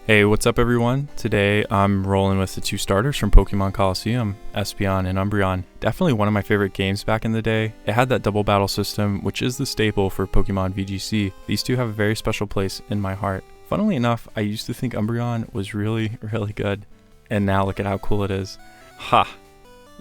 Hey, what's up everyone? Today I'm rolling with the two starters from Pokemon Colosseum, Espeon and Umbreon. Definitely one of my favorite games back in the day. It had that double battle system, which is the staple for Pokemon VGC. These two have a very special place in my heart. Funnily enough, I used to think Umbreon was really good, and now look at how cool it is. Ha!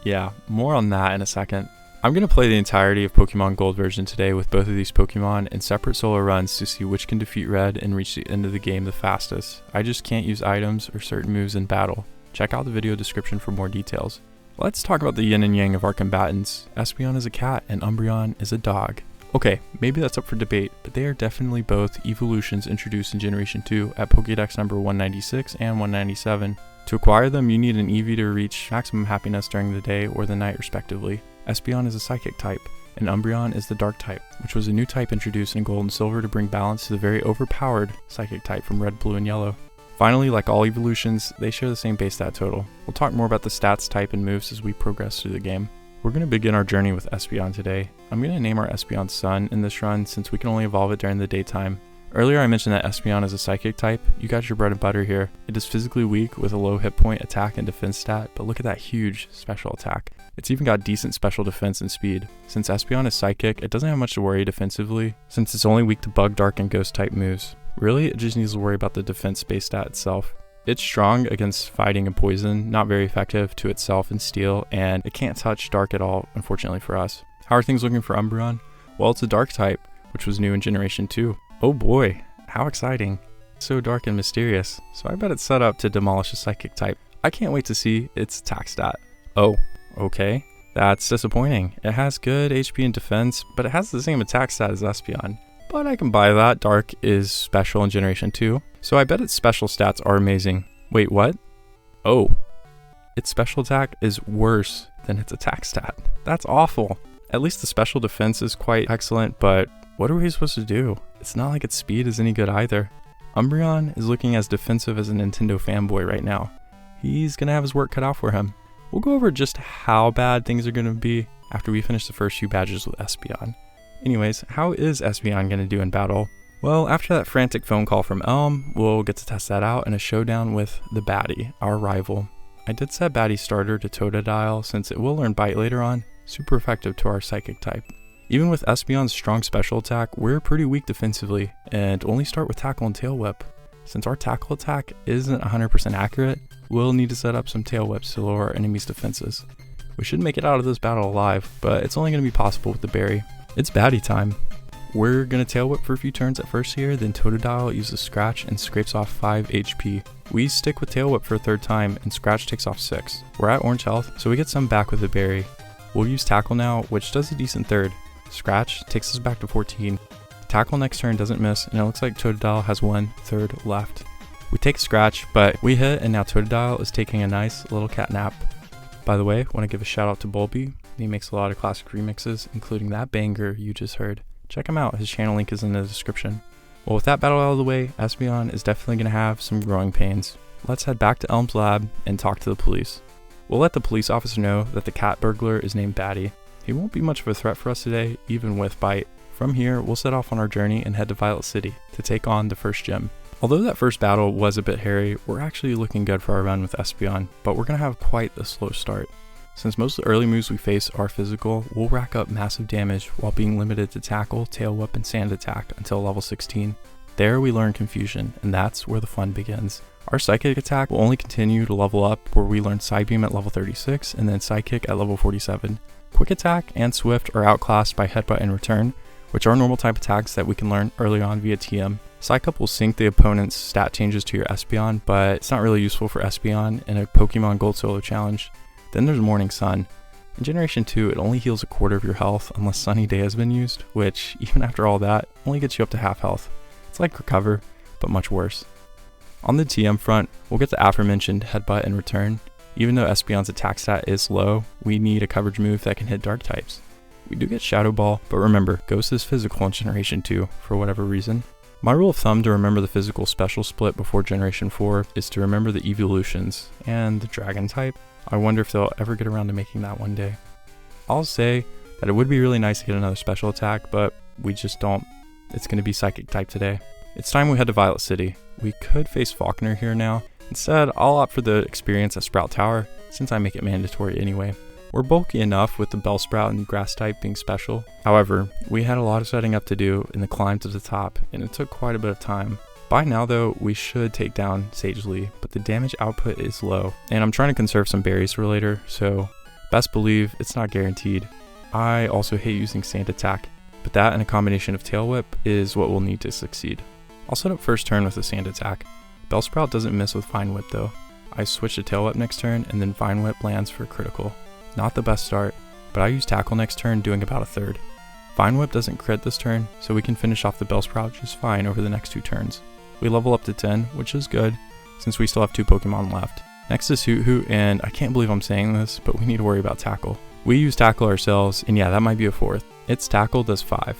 Yeah, more on that in a second. I'm going to play the entirety of Pokemon Gold version today with both of these Pokemon in separate solo runs to see which can defeat Red and reach the end of the game the fastest. I just can't use items or certain moves in battle. Check out the video description for more details. Let's talk about the yin and yang of our combatants. Espeon is a cat and Umbreon is a dog. Okay, maybe that's up for debate, but they are definitely both Eeveelutions introduced in Generation 2 at Pokédex number 196 and 197. To acquire them, you need an Eevee to reach maximum happiness during the day or the night respectively. Espeon is a Psychic type, and Umbreon is the Dark type, which was a new type introduced in Gold and Silver to bring balance to the very overpowered Psychic type from Red, Blue, and Yellow. Finally, like all Eeveelutions, they share the same base stat total. We'll talk more about the stats, type, and moves as we progress through the game. We're going to begin our journey with Espeon today. I'm going to name our Espeon Sun in this run since we can only evolve it during the daytime. Earlier I mentioned that Espeon is a Psychic type. You got your bread and butter here. It is physically weak with a low hit point, attack, and defense stat, but look at that huge special attack. It's even got decent special defense and speed. Since Espeon is Psychic, it doesn't have much to worry defensively, since it's only weak to Bug, Dark, and Ghost type moves. Really, it just needs to worry about the defense base stat itself. It's strong against fighting and poison, not very effective to itself and steel, and it can't touch Dark at all, unfortunately for us. How are things looking for Umbreon? Well, it's a Dark type, which was new in Generation 2. Oh boy, how exciting. So dark and mysterious, so I bet it's set up to demolish a Psychic type. I can't wait to see its attack stat. Oh, okay. That's disappointing. It has good HP and defense, but it has the same attack stat as Espeon. But I can buy that. Dark is special in Generation 2, so I bet its special stats are amazing. Wait, what? Oh, its special attack is worse than its attack stat. That's awful. At least the special defense is quite excellent, but what are we supposed to do? It's not like its speed is any good either. Umbreon is looking as defensive as a Nintendo fanboy right now. He's gonna have his work cut out for him. We'll go over just how bad things are gonna be after we finish the first few badges with Espeon. Anyways, how is Espeon gonna do in battle? Well, after that frantic phone call from Elm, we'll get to test that out in a showdown with the baddie, our rival. I did set baddie starter to Totodile since it will learn Bite later on, super effective to our Psychic type. Even with Espeon's strong special attack, we're pretty weak defensively, and only start with Tackle and Tail Whip. Since our Tackle attack isn't 100% accurate, we'll need to set up some Tail Whips to lower our enemy's defenses. We should make it out of this battle alive, but it's only going to be possible with the berry. It's baddie time. We're going to Tail Whip for a few turns at first here, then Totodile uses Scratch and scrapes off 5 HP. We stick with Tail Whip for a third time, and Scratch takes off 6. We're at orange health, so we get some back with the berry. We'll use Tackle now, which does a decent third. Scratch takes us back to 14. Tackle next turn doesn't miss, and it looks like Totodile has 1/3 left. We take Scratch, but we hit, and now Totodile is taking a nice little cat nap. By the way, I want to give a shout out to Bulby. He makes a lot of classic remixes, including that banger you just heard. Check him out, his channel link is in the description. Well, with that battle out of the way, Espeon is definitely going to have some growing pains. Let's head back to Elm's lab and talk to the police. We'll let the police officer know that the cat burglar is named Baddie. He won't be much of a threat for us today, even with Bite. From here, we'll set off on our journey and head to Violet City to take on the first gym. Although that first battle was a bit hairy, we're actually looking good for our run with Espeon, but we're going to have quite a slow start. Since most of the early moves we face are physical, we'll rack up massive damage while being limited to Tackle, Tail Whip, and Sand Attack until level 16. There we learn Confusion, and that's where the fun begins. Our Psychic attack will only continue to level up where we learn Psybeam at level 36 and then Psychic at level 47. Quick Attack and Swift are outclassed by Headbutt and Return, which are normal type attacks that we can learn early on via TM. Psych-Up will sync the opponent's stat changes to your Espeon, but it's not really useful for Espeon in a Pokemon Gold Solo challenge. Then there's Morning Sun. In Generation 2, it only heals a quarter of your health unless Sunny Day has been used, which, even after all that, only gets you up to half health. It's like Recover, but much worse. On the TM front, we'll get the aforementioned Headbutt and Return. Even though Espeon's attack stat is low, we need a coverage move that can hit Dark types. We do get Shadow Ball, but remember, Ghost is physical in Generation 2 for whatever reason. My rule of thumb to remember the physical special split before Generation 4 is to remember the Eeveelutions and the Dragon type. I wonder if they'll ever get around to making that one day. I'll say that it would be really nice to get another special attack, but we just don't. It's going to be Psychic type today. It's time we head to Violet City. We could face Faulkner here now. Instead, I'll opt for the experience at Sprout Tower, since I make it mandatory anyway. We're bulky enough with the Bellsprout and Grass type being special. However, we had a lot of setting up to do in the climb to the top, and it took quite a bit of time. By now though, we should take down Sagely, but the damage output is low, and I'm trying to conserve some berries for later, so best believe it's not guaranteed. I also hate using Sand Attack, but that and a combination of Tail Whip is what we'll need to succeed. I'll set up first turn with a Sand Attack. Bellsprout doesn't miss with Vine Whip though. I switch to Tail Whip next turn, and then Vine Whip lands for critical. Not the best start, but I use Tackle next turn, doing about a third. Vine Whip doesn't crit this turn, so we can finish off the Bellsprout just fine over the next 2 turns. We level up to 10, which is good, since we still have 2 Pokemon left. Next is Hoot Hoot, and I can't believe I'm saying this, but we need to worry about Tackle. We use Tackle ourselves, and yeah, that might be a 4th. Its Tackle does 5.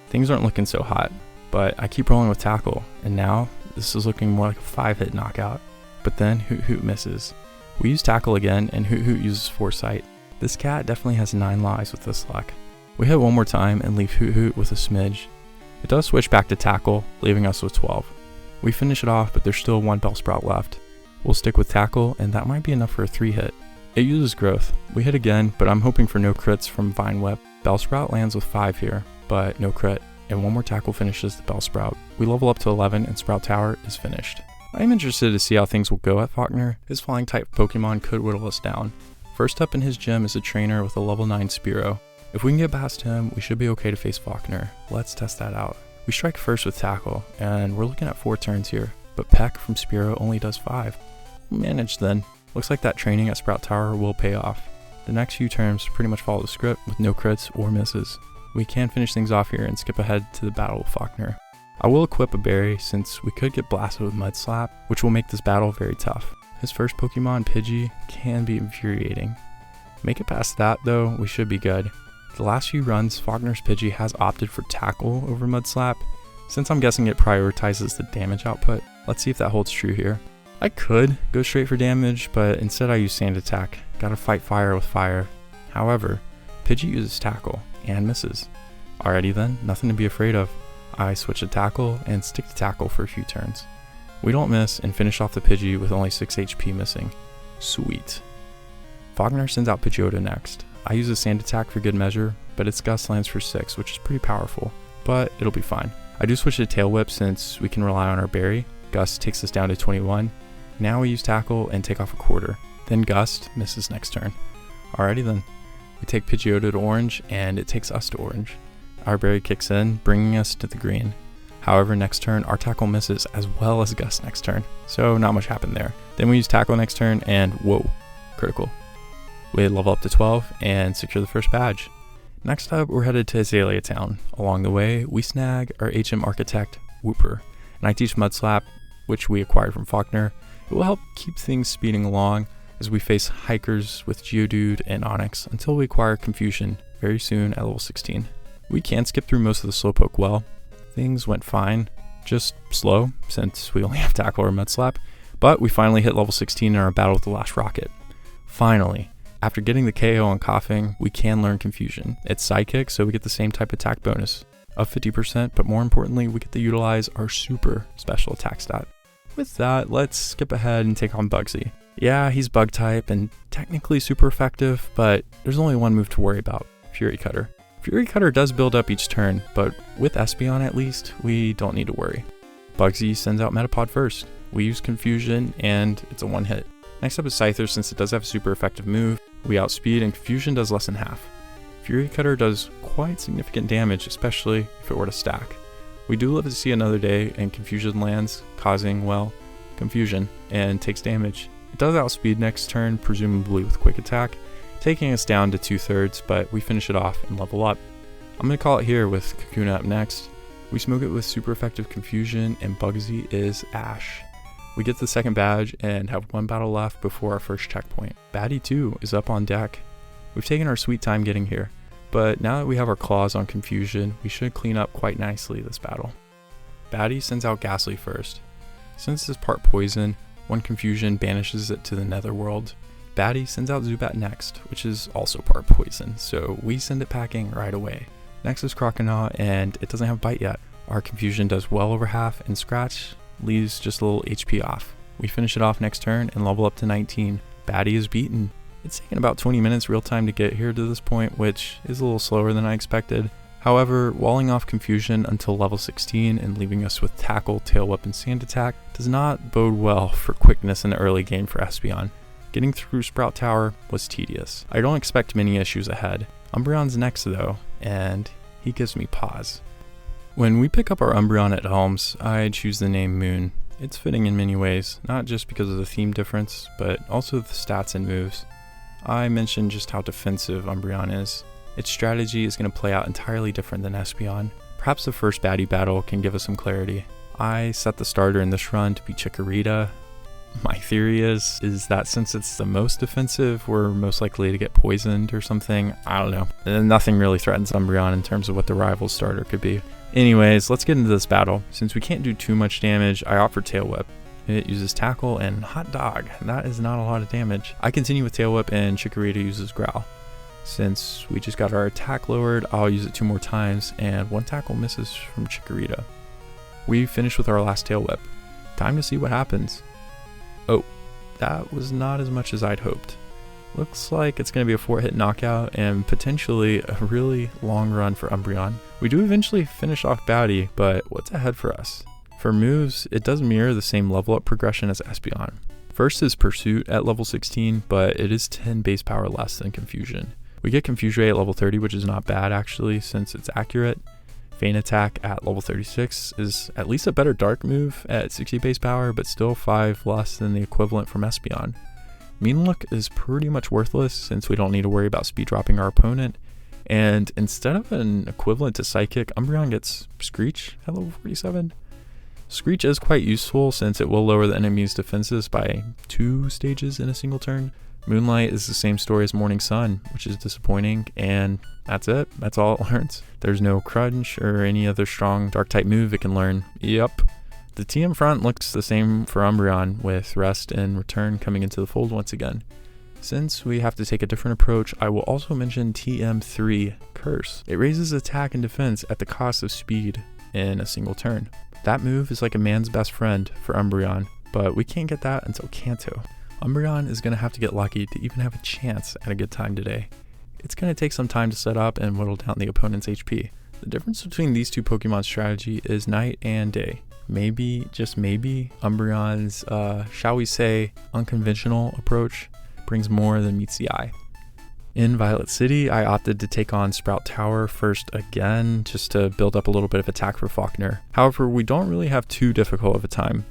Things aren't looking so hot, but I keep rolling with Tackle, and now this is looking more like a 5-hit knockout. But then Hoot Hoot misses. We use Tackle again, and Hoot Hoot uses Foresight. This cat definitely has 9 lives with this luck. We hit one more time and leave Hoot Hoot with a smidge. It does switch back to Tackle, leaving us with 12. We finish it off, but there's still 1 Bellsprout left. We'll stick with Tackle, and that might be enough for a 3-hit. It uses Growth. We hit again, but I'm hoping for no crits from Vine Whip. Bellsprout lands with 5 here, but no crit, and 1 more Tackle finishes the Bellsprout. We level up to 11, and Sprout Tower is finished. I am interested to see how things will go at Faulkner. His flying type Pokemon could whittle us down. First up in his gym is a trainer with a level 9 Spearow. If we can get past him, we should be okay to face Faulkner. Let's test that out. We strike first with Tackle, and we're looking at 4 turns here, but Peck from Spearow only does 5. We'll manage then. Looks like that training at Sprout Tower will pay off. The next few turns pretty much follow the script with no crits or misses. We can finish things off here and skip ahead to the battle with Faulkner. I will equip a berry since we could get blasted with Mud Slap, which will make this battle very tough. His first Pokemon, Pidgey, can be infuriating. Make it past that though, we should be good. The last few runs, Faulkner's Pidgey has opted for Tackle over Mud Slap. Since I'm guessing it prioritizes the damage output, let's see if that holds true here. I could go straight for damage, but instead I use Sand Attack. Gotta fight fire with fire. However, Pidgey uses Tackle and misses. Alrighty then, nothing to be afraid of. I switch to Tackle and stick to Tackle for a few turns. We don't miss and finish off the Pidgey with only 6 HP missing. Sweet. Faulkner sends out Pidgeotto next. I use a Sand Attack for good measure, but its Gust lands for 6, which is pretty powerful, but it'll be fine. I do switch to Tail Whip since we can rely on our berry. Gust takes us down to 21. Now we use Tackle and take off a quarter. Then Gust misses next turn. Alrighty then. We take Pidgeotto to orange, and it takes us to orange. Our berry kicks in, bringing us to the green. However, next turn, our Tackle misses as well as Gust next turn, so not much happened there. Then we use Tackle next turn, and whoa, critical. We level up to 12 and secure the first badge. Next up, we're headed to Azalea Town. Along the way, we snag our HM Architect, Wooper, and I teach Mud Slap, which we acquired from Faulkner. It will help keep things speeding along as we face hikers with Geodude and Onix until we acquire Confusion very soon at level 16. We can skip through most of the Slowpoke well. Things went fine, just slow since we only have Tackle or Mud Slap, but we finally hit level 16 in our battle with the last Rocket. Finally! After getting the KO on Coughing, we can learn Confusion. It's Psychic, so we get the same type attack bonus of 50%, but more importantly, we get to utilize our super special attack stat. With that, let's skip ahead and take on Bugsy. Yeah, he's Bug type and technically super effective, but there's only one move to worry about, Fury Cutter. Fury Cutter does build up each turn, but with Espeon at least, we don't need to worry. Bugsy sends out Metapod first. We use Confusion, and it's a one-hit. Next up is Scyther, since it does have a super effective move. We outspeed, and Confusion does less than half. Fury Cutter does quite significant damage, especially if it were to stack. We do live to see another day, and Confusion lands, causing, well, confusion, and takes damage. It does outspeed next turn, presumably with Quick Attack, taking us down to 2/3, but we finish it off and level up. I'm going to call it here with Kakuna up next. We smoke it with super effective Confusion, and Bugsy is Ash. We get the second badge and have one battle left before our first checkpoint. Batty 2 is up on deck. We've taken our sweet time getting here, but now that we have our claws on Confusion, we should clean up quite nicely this battle. Batty sends out Ghastly first. Since it's part poison, one Confusion banishes it to the Netherworld. Batty sends out Zubat next, which is also part poison, so we send it packing right away. Next is Croconaw, and it doesn't have Bite yet. Our Confusion does well over half, and Scratch leaves just a little HP off. We finish it off next turn and level up to 19. Baddie is beaten. It's taken about 20 minutes real time to get here to this point, which is a little slower than I expected. However, walling off Confusion until level 16 and leaving us with Tackle, Tail Whip, and Sand Attack does not bode well for quickness in the early game for Espeon. Getting through Sprout Tower was tedious. I don't expect many issues ahead. Umbreon's next though, and he gives me pause. When we pick up our Umbreon at Helms, I choose the name Moon. It's fitting in many ways, not just because of the theme difference, but also the stats and moves. I mentioned just how defensive Umbreon is. Its strategy is going to play out entirely different than Espeon. Perhaps the first baddie battle can give us some clarity. I set the starter in this run to be Chikorita. My theory is that since it's the most defensive, we're most likely to get poisoned or something. I don't know. And nothing really threatens Umbreon in terms of what the rival starter could be. Anyways, let's get into this battle. Since we can't do too much damage, I opt for Tail Whip. It uses Tackle and Hot Dog. That is not a lot of damage. I continue with Tail Whip and Chikorita uses Growl. Since we just got our attack lowered, I'll use it 2 more times, and 1 tackle misses from Chikorita. We finish with our last Tail Whip. Time to see what happens. Oh, that was not as much as I'd hoped. Looks like it's going to be a 4-hit knockout and potentially a really long run for Umbreon. We do eventually finish off Baddie, but what's ahead for us? For moves, it does mirror the same level up progression as Espeon. First is Pursuit at level 16, but it is 10 base power less than Confusion. We get Confuse Ray at level 30, which is not bad actually, since it's accurate. Feint Attack at level 36 is at least a better dark move at 60 base power, but still 5 less than the equivalent from Espeon. Mean Look is pretty much worthless since we don't need to worry about speed dropping our opponent. And instead of an equivalent to Psychic, Umbreon gets Screech at level 47. Screech is quite useful since it will lower the enemy's defenses by 2 stages in a single turn. Moonlight is the same story as Morning Sun, which is disappointing, and that's it. That's all it learns. There's no Crunch or any other strong dark type move it can learn. Yep. The TM front looks the same for Umbreon, with Rest and Return coming into the fold once again. Since we have to take a different approach, I will also mention TM3, Curse. It raises attack and defense at the cost of speed in a single turn. That move is like a man's best friend for Umbreon, but we can't get that until Kanto. Umbreon is going to have to get lucky to even have a chance at a good time today. It's going to take some time to set up and whittle down the opponent's HP. The difference between these two Pokemon strategy is night and day. Maybe, just maybe, Umbreon's, shall we say, unconventional approach brings more than meets the eye. In Violet City, I opted to take on Sprout Tower first again, just to build up a little bit of attack for Faulkner. However, we don't really have too difficult of a time.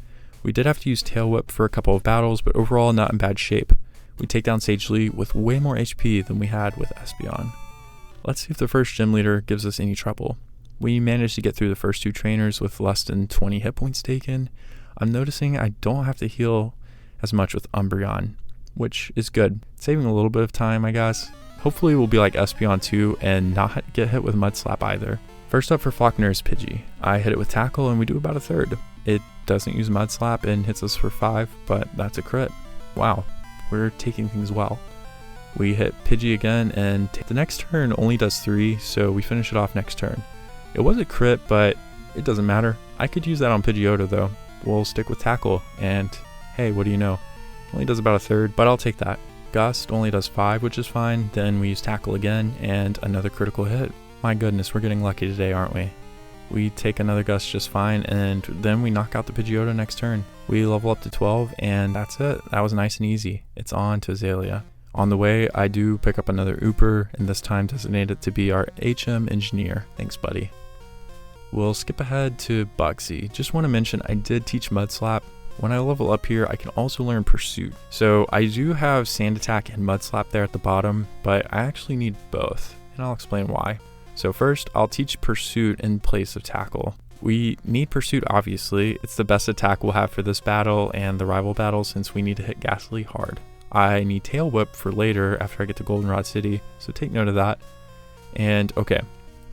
We did have to use Tail Whip for a couple of battles, but overall not in bad shape. We take down Sagely with way more HP than we had with Espeon. Let's see if the first gym leader gives us any trouble. We managed to get through the first 2 trainers with less than 20 hit points taken. I'm noticing I don't have to heal as much with Umbreon, which is good. Saving a little bit of time, I guess. Hopefully we'll be like Espeon 2 and not get hit with Mud Slap either. First up for Faulkner is Pidgey. I hit it with Tackle and we do about a third. It doesn't use Mud Slap and hits us for 5, but that's a crit. Wow, we're taking things well. We hit Pidgey again, and the next turn only does 3, so we finish it off next turn. It was a crit, but it doesn't matter. I could use that on Pidgeotto though. We'll stick with Tackle, and hey, what do you know? Only does about a third, but I'll take that. Gust only does 5, which is fine. Then we use Tackle again, and another critical hit. My goodness, we're getting lucky today, aren't we? We take another Gust just fine, and then we knock out the Pidgeotto next turn. We level up to 12, and that's it. That was nice and easy. It's on to Azalea. On the way, I do pick up another Ooper, and this time designate it to be our HM Engineer. Thanks, buddy. We'll skip ahead to Bugsy. Just want to mention I did teach Mud Slap. When I level up here, I can also learn Pursuit. So I do have Sand Attack and Mud Slap there at the bottom, but I actually need both, and I'll explain why. So first, I'll teach Pursuit in place of Tackle. We need Pursuit, obviously. It's the best attack we'll have for this battle and the rival battle since we need to hit Ghastly hard. I need Tail Whip for later after I get to Goldenrod City, so take note of that. And okay,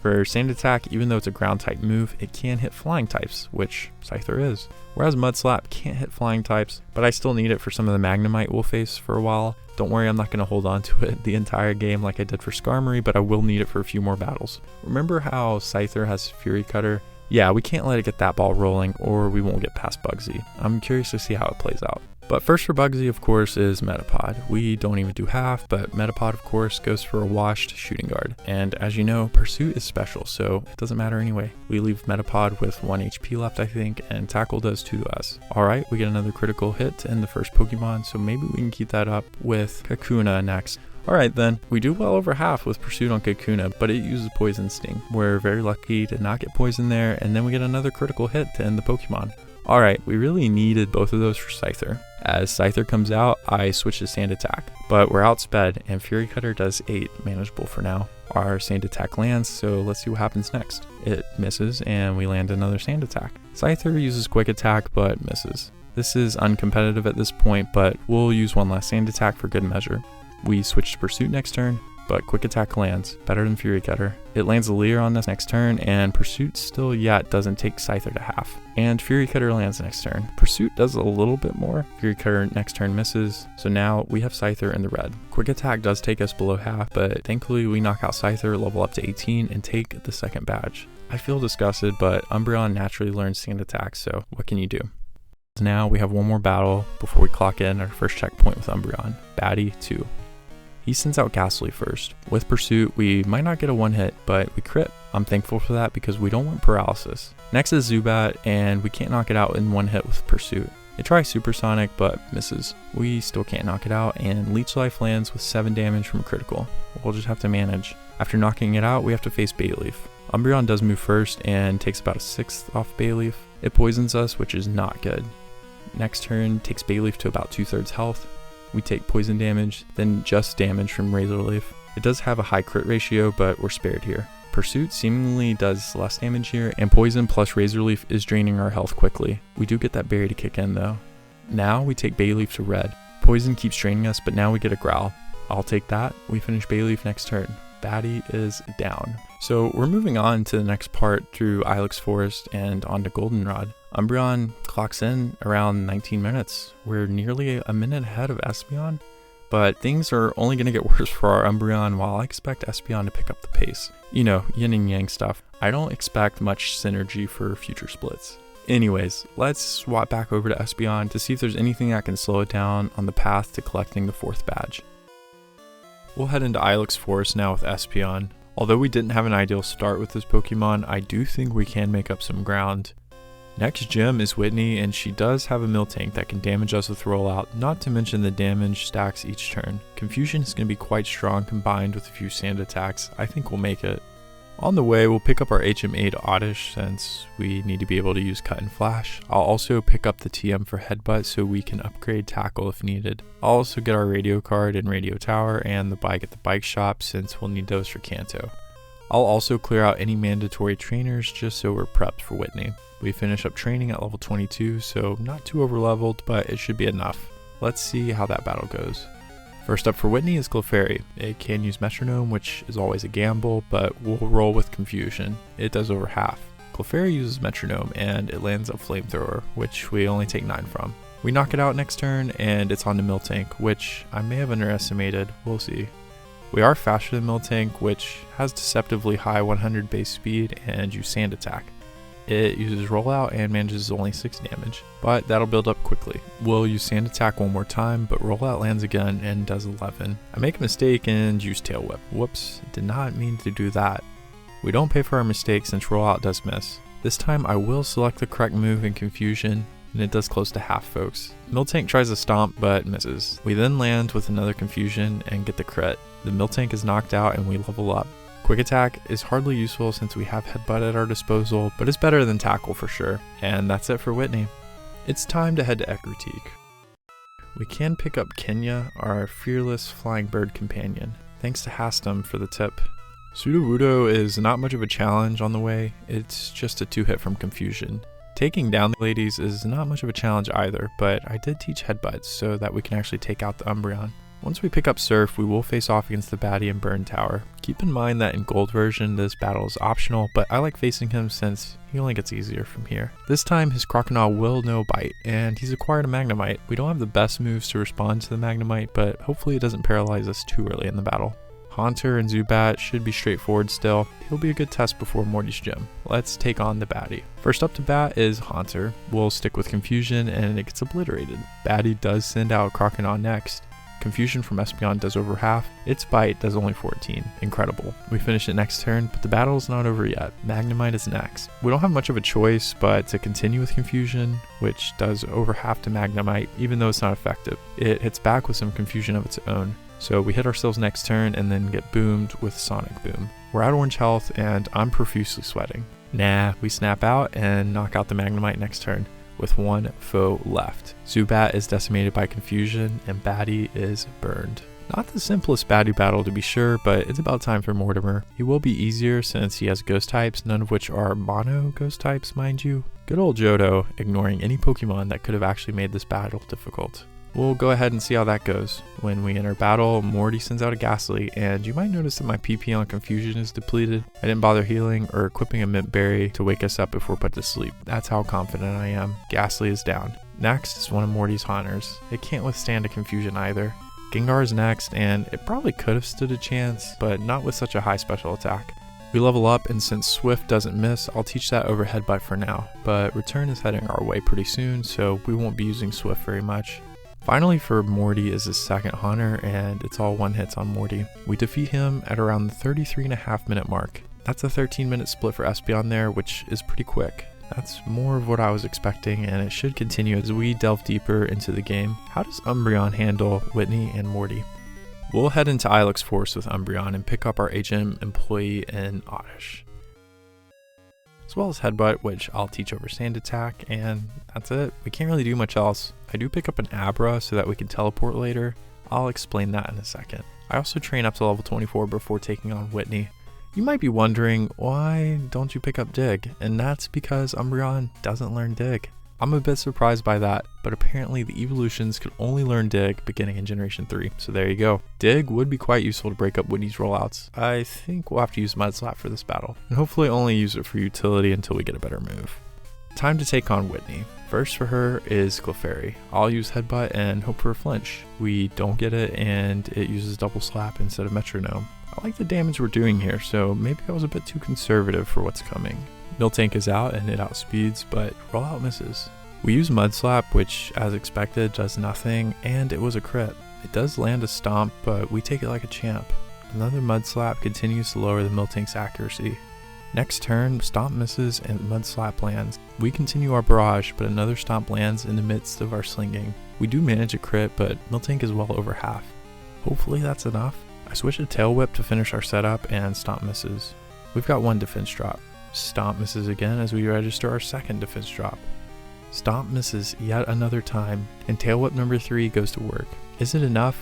for Sand Attack, even though it's a ground type move, it can hit flying types, which Scyther is. Whereas Mud Slap can't hit flying types, but I still need it for some of the Magnemite we'll face for a while. Don't worry, I'm not going to hold on to it the entire game like I did for Skarmory, but I will need it for a few more battles. Remember how Scyther has Fury Cutter? Yeah, we can't let it get that ball rolling or we won't get past Bugsy. I'm curious to see how it plays out. But first for Bugsy, of course, is Metapod. We don't even do half, but Metapod, of course, goes for a washed shooting guard. And as you know, Pursuit is special, so it doesn't matter anyway. We leave Metapod with 1 HP left, I think, and Tackle does 2 to us. Alright, we get another critical hit to end the first Pokemon, so maybe we can keep that up with Kakuna next. Alright then, we do well over half with Pursuit on Kakuna, but it uses Poison Sting. We're very lucky to not get poison there, and then we get another critical hit to end the Pokemon. Alright, we really needed both of those for Scyther. As Scyther comes out, I switch to Sand Attack, but we're outsped and Fury Cutter does 8, manageable for now. Our Sand Attack lands, so let's see what happens next. It misses and we land another Sand Attack. Scyther uses Quick Attack but misses. This is uncompetitive at this point, but we'll use one last Sand Attack for good measure. We switch to Pursuit next turn, but Quick Attack lands, better than Fury Cutter. It lands a Leer on this next turn, and Pursuit still yet doesn't take Scyther to half. And Fury Cutter lands next turn. Pursuit does a little bit more. Fury Cutter next turn misses, so now we have Scyther in the red. Quick Attack does take us below half, but thankfully we knock out Scyther, level up to 18, and take the second badge. I feel disgusted, but Umbreon naturally learns Sand Attack, so what can you do? Now we have one more battle before we clock in our first checkpoint with Umbreon. Baddie 2. He sends out Ghastly first. With Pursuit, we might not get a one hit, but we crit. I'm thankful for that because we don't want paralysis. Next is Zubat, and we can't knock it out in one hit with Pursuit. It tries Supersonic, but misses. We still can't knock it out, and Leech Life lands with 7 damage from a critical. We'll just have to manage. After knocking it out, we have to face Bayleaf. Umbreon does move first and takes about a 1/6 off Bayleaf. It poisons us, which is not good. Next turn takes Bayleaf to about 2/3 health. We take poison damage, then just damage from Razor Leaf. It does have a high crit ratio, but we're spared here. Pursuit seemingly does less damage here, and poison plus Razor Leaf is draining our health quickly. We do get that berry to kick in though. Now we take Bayleaf to red. Poison keeps draining us, but now we get a Growl. I'll take that. We finish Bayleaf next turn. Baddie is down. So we're moving on to the next part through Ilex Forest and onto Goldenrod. Umbreon clocks in around 19 minutes. We're nearly a minute ahead of Espeon, but things are only going to get worse for our Umbreon while I expect Espeon to pick up the pace. You know, yin and yang stuff. I don't expect much synergy for future splits. Anyways, let's swap back over to Espeon to see if there's anything that can slow it down on the path to collecting the 4th badge. We'll head into Ilex Forest now with Espeon. Although we didn't have an ideal start with this Pokemon, I do think we can make up some ground. Next gym is Whitney, and she does have a Miltank that can damage us with Rollout, not to mention the damage stacks each turn. Confusion is going to be quite strong combined with a few Sand Attacks. I think we'll make it. On the way, we'll pick up our HM8 Oddish since we need to be able to use Cut and Flash. I'll also pick up the TM for Headbutt so we can upgrade Tackle if needed. I'll also get our radio card in Radio Tower and the bike at the bike shop since we'll need those for Kanto. I'll also clear out any mandatory trainers just so we're prepped for Whitney. We finish up training at level 22, so not too over leveled, but it should be enough. Let's see how that battle goes. First up for Whitney is Clefairy. It can use Metronome, which is always a gamble, but we'll roll with Confusion. It does over half. Clefairy uses Metronome, and it lands a Flamethrower, which we only take 9 from. We knock it out next turn, and it's on to Miltank, which I may have underestimated. We'll see. We are faster than Miltank, which has deceptively high 100 base speed and use Sand Attack. It uses Rollout and manages only 6 damage, but that'll build up quickly. We'll use Sand Attack one more time, but Rollout lands again and does 11. I make a mistake and use Tail Whip. Whoops, did not mean to do that. We don't pay for our mistake since Rollout does miss. This time I will select the correct move in Confusion, and it does close to half, folks. Miltank tries to Stomp, but misses. We then land with another Confusion and get the crit. The Miltank is knocked out and we level up. Quick Attack is hardly useful since we have Headbutt at our disposal, but it's better than Tackle for sure. And that's it for Whitney. It's time to head to Ecruteak. We can pick up Kenya, our fearless flying bird companion. Thanks to Hastum for the tip. Sudowoodo is not much of a challenge on the way, it's just a 2-hit from Confusion. Taking down the ladies is not much of a challenge either, but I did teach Headbutts so that we can actually take out the Umbreon. Once we pick up Surf, we will face off against the Baddie and Burn Tower. Keep in mind that in Gold version, this battle is optional, but I like facing him since he only gets easier from here. This time, his Crocodile will know Bite, and he's acquired a Magnemite. We don't have the best moves to respond to the Magnemite, but hopefully it doesn't paralyze us too early in the battle. Haunter and Zubat should be straightforward still. He'll be a good test before Morty's gym. Let's take on the baddie. First up to bat is Haunter. We'll stick with Confusion and it gets obliterated. Baddie does send out Croconaw next. Confusion from Espeon does over half. Its Bite does only 14. Incredible. We finish it next turn, but the battle's not over yet. Magnemite is next. We don't have much of a choice but to continue with Confusion, which does over half to Magnemite, even though it's not effective. It hits back with some Confusion of its own. So we hit ourselves next turn and then get boomed with Sonic Boom. We're at orange health and I'm profusely sweating. Nah, we snap out and knock out the Magnemite next turn with one foe left. Zubat is decimated by Confusion and Baddie is burned. Not the simplest Baddie battle to be sure, but it's about time for Mortimer. He will be easier since he has ghost types, none of which are mono ghost types, mind you. Good old Johto, ignoring any Pokemon that could have actually made this battle difficult. We'll go ahead and see how that goes. When we enter battle, Morty sends out a Ghastly, and you might notice that my PP on Confusion is depleted. I didn't bother healing or equipping a Mint Berry to wake us up before put to sleep. That's how confident I am. Ghastly is down. Next is one of Morty's Haunters. It can't withstand a Confusion either. Gengar is next, and it probably could have stood a chance, but not with such a high special attack. We level up, and since Swift doesn't miss, I'll teach that over Headbutt for now, but Return is heading our way pretty soon, so we won't be using Swift very much. Finally for Morty is his second Haunter, and it's all one hits on Morty. We defeat him at around the 33.5 minute mark. That's a 13-minute split for Espeon there, which is pretty quick. That's more of what I was expecting, and it should continue as we delve deeper into the game. How does Umbreon handle Whitney and Morty? We'll head into Ilex Forest with Umbreon and pick up our HM employee in Oddish, as well as Headbutt, which I'll teach over Sand Attack, and that's it. We can't really do much else. I do pick up an Abra so that we can teleport later. I'll explain that in a second. I also train up to level 24 before taking on Whitney. You might be wondering, why don't you pick up Dig? And that's because Umbreon doesn't learn Dig. I'm a bit surprised by that, but apparently the Eeveelutions could only learn Dig beginning in Generation 3, so there you go. Dig would be quite useful to break up Whitney's rollouts. I think we'll have to use Mud Slap for this battle, and hopefully only use it for utility until we get a better move. Time to take on Whitney. First for her is Clefairy. I'll use Headbutt and hope for a flinch. We don't get it, and it uses Double Slap instead of Metronome. I like the damage we're doing here, so maybe I was a bit too conservative for what's coming. Miltank is out and it outspeeds, but rollout misses. We use Mud Slap, which as expected does nothing, and it was a crit. It does land a Stomp, but we take it like a champ. Another Mud Slap continues to lower the Miltank's accuracy. Next turn, Stomp misses and Mud Slap lands. We continue our barrage, but another Stomp lands in the midst of our slinging. We do manage a crit, but Miltank is well over half. Hopefully that's enough. I switch to Tail Whip to finish our setup, and Stomp misses. We've got one defense drop. Stomp misses again as we register our second defense drop. Stomp misses yet another time, and Tail Whip number 3 goes to work. Is it enough?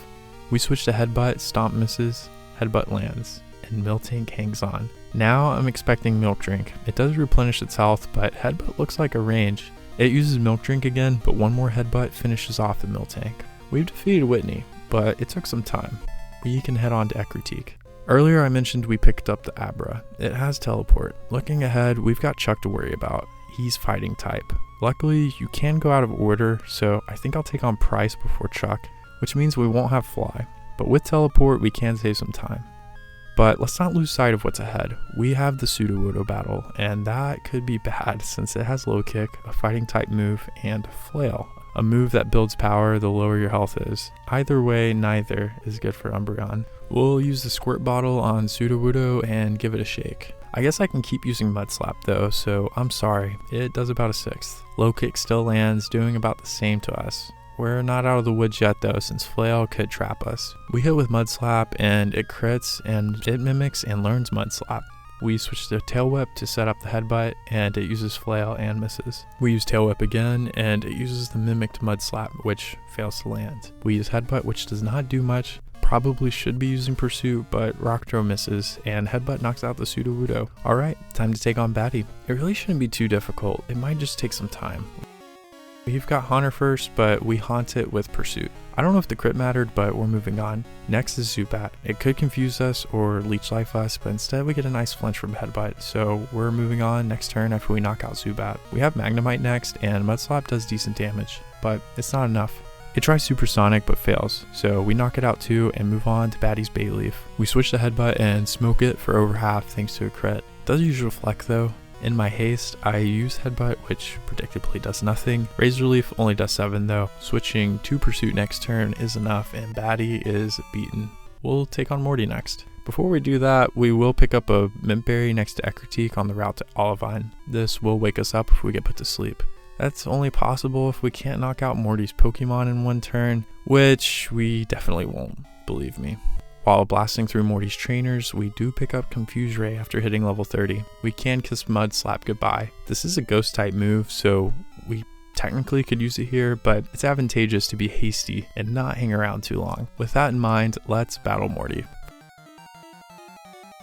We switch to Headbutt, Stomp misses, Headbutt lands, and Miltank hangs on. Now I'm expecting Milk Drink. It does replenish its health, but Headbutt looks like a range. It uses Milk Drink again, but one more Headbutt finishes off the Miltank. We've defeated Whitney, but it took some time. We can head on to Ekritique. Earlier I mentioned we picked up the Abra. It has Teleport. Looking ahead, we've got Chuck to worry about. He's Fighting type. Luckily, you can go out of order, so I think I'll take on Price before Chuck, which means we won't have Fly. But with Teleport, we can save some time. But let's not lose sight of what's ahead. We have the Sudowoodo battle, and that could be bad since it has Low Kick, a Fighting type move, and Flail, a move that builds power the lower your health is. Either way, neither is good for Umbreon. We'll use the Squirt Bottle on Sudowoodo and give it a shake. I guess I can keep using Mud Slap though, so I'm sorry. It does about a 6th. Low Kick still lands, doing about the same to us. We're not out of the woods yet though, since Flail could trap us. We hit with Mud Slap and it crits, and it mimics and learns Mud Slap. We switch to Tail Whip to set up the Headbutt, and it uses Flail and misses. We use Tail Whip again, and it uses the mimicked Mud Slap, which fails to land. We use Headbutt, which does not do much. Probably should be using Pursuit, but Rock Throw misses, and Headbutt knocks out the Sudowoodo. Alright, time to take on Baddie. It really shouldn't be too difficult, it might just take some time. We've got Haunter first, but we haunt it with Pursuit. I don't know if the crit mattered, but we're moving on. Next is Zubat. It could confuse us or Leech Life us, but instead we get a nice flinch from Headbutt, so we're moving on next turn after we knock out Zubat. We have Magnemite next, and Mud Slap does decent damage, but it's not enough. It tries Supersonic but fails, so we knock it out too and move on to Batty's Bayleaf. We switch the headbutt and smoke it for over half thanks to a crit. Does use Reflect though. In my haste, I use Headbutt, which predictably does nothing. Razor Leaf only does 7 though. Switching to Pursuit next turn is enough and Batty is beaten. We'll take on Morty next. Before we do that, we will pick up a Mint Berry next to Ecruteak on the route to Olivine. This will wake us up if we get put to sleep. That's only possible if we can't knock out Morty's Pokemon in one turn, which we definitely won't, believe me. While blasting through Morty's trainers, we do pick up Confuse Ray after hitting level 30. We can Kiss Mud Slap goodbye. This is a ghost type move, so we technically could use it here, but it's advantageous to be hasty and not hang around too long. With that in mind, let's battle Morty.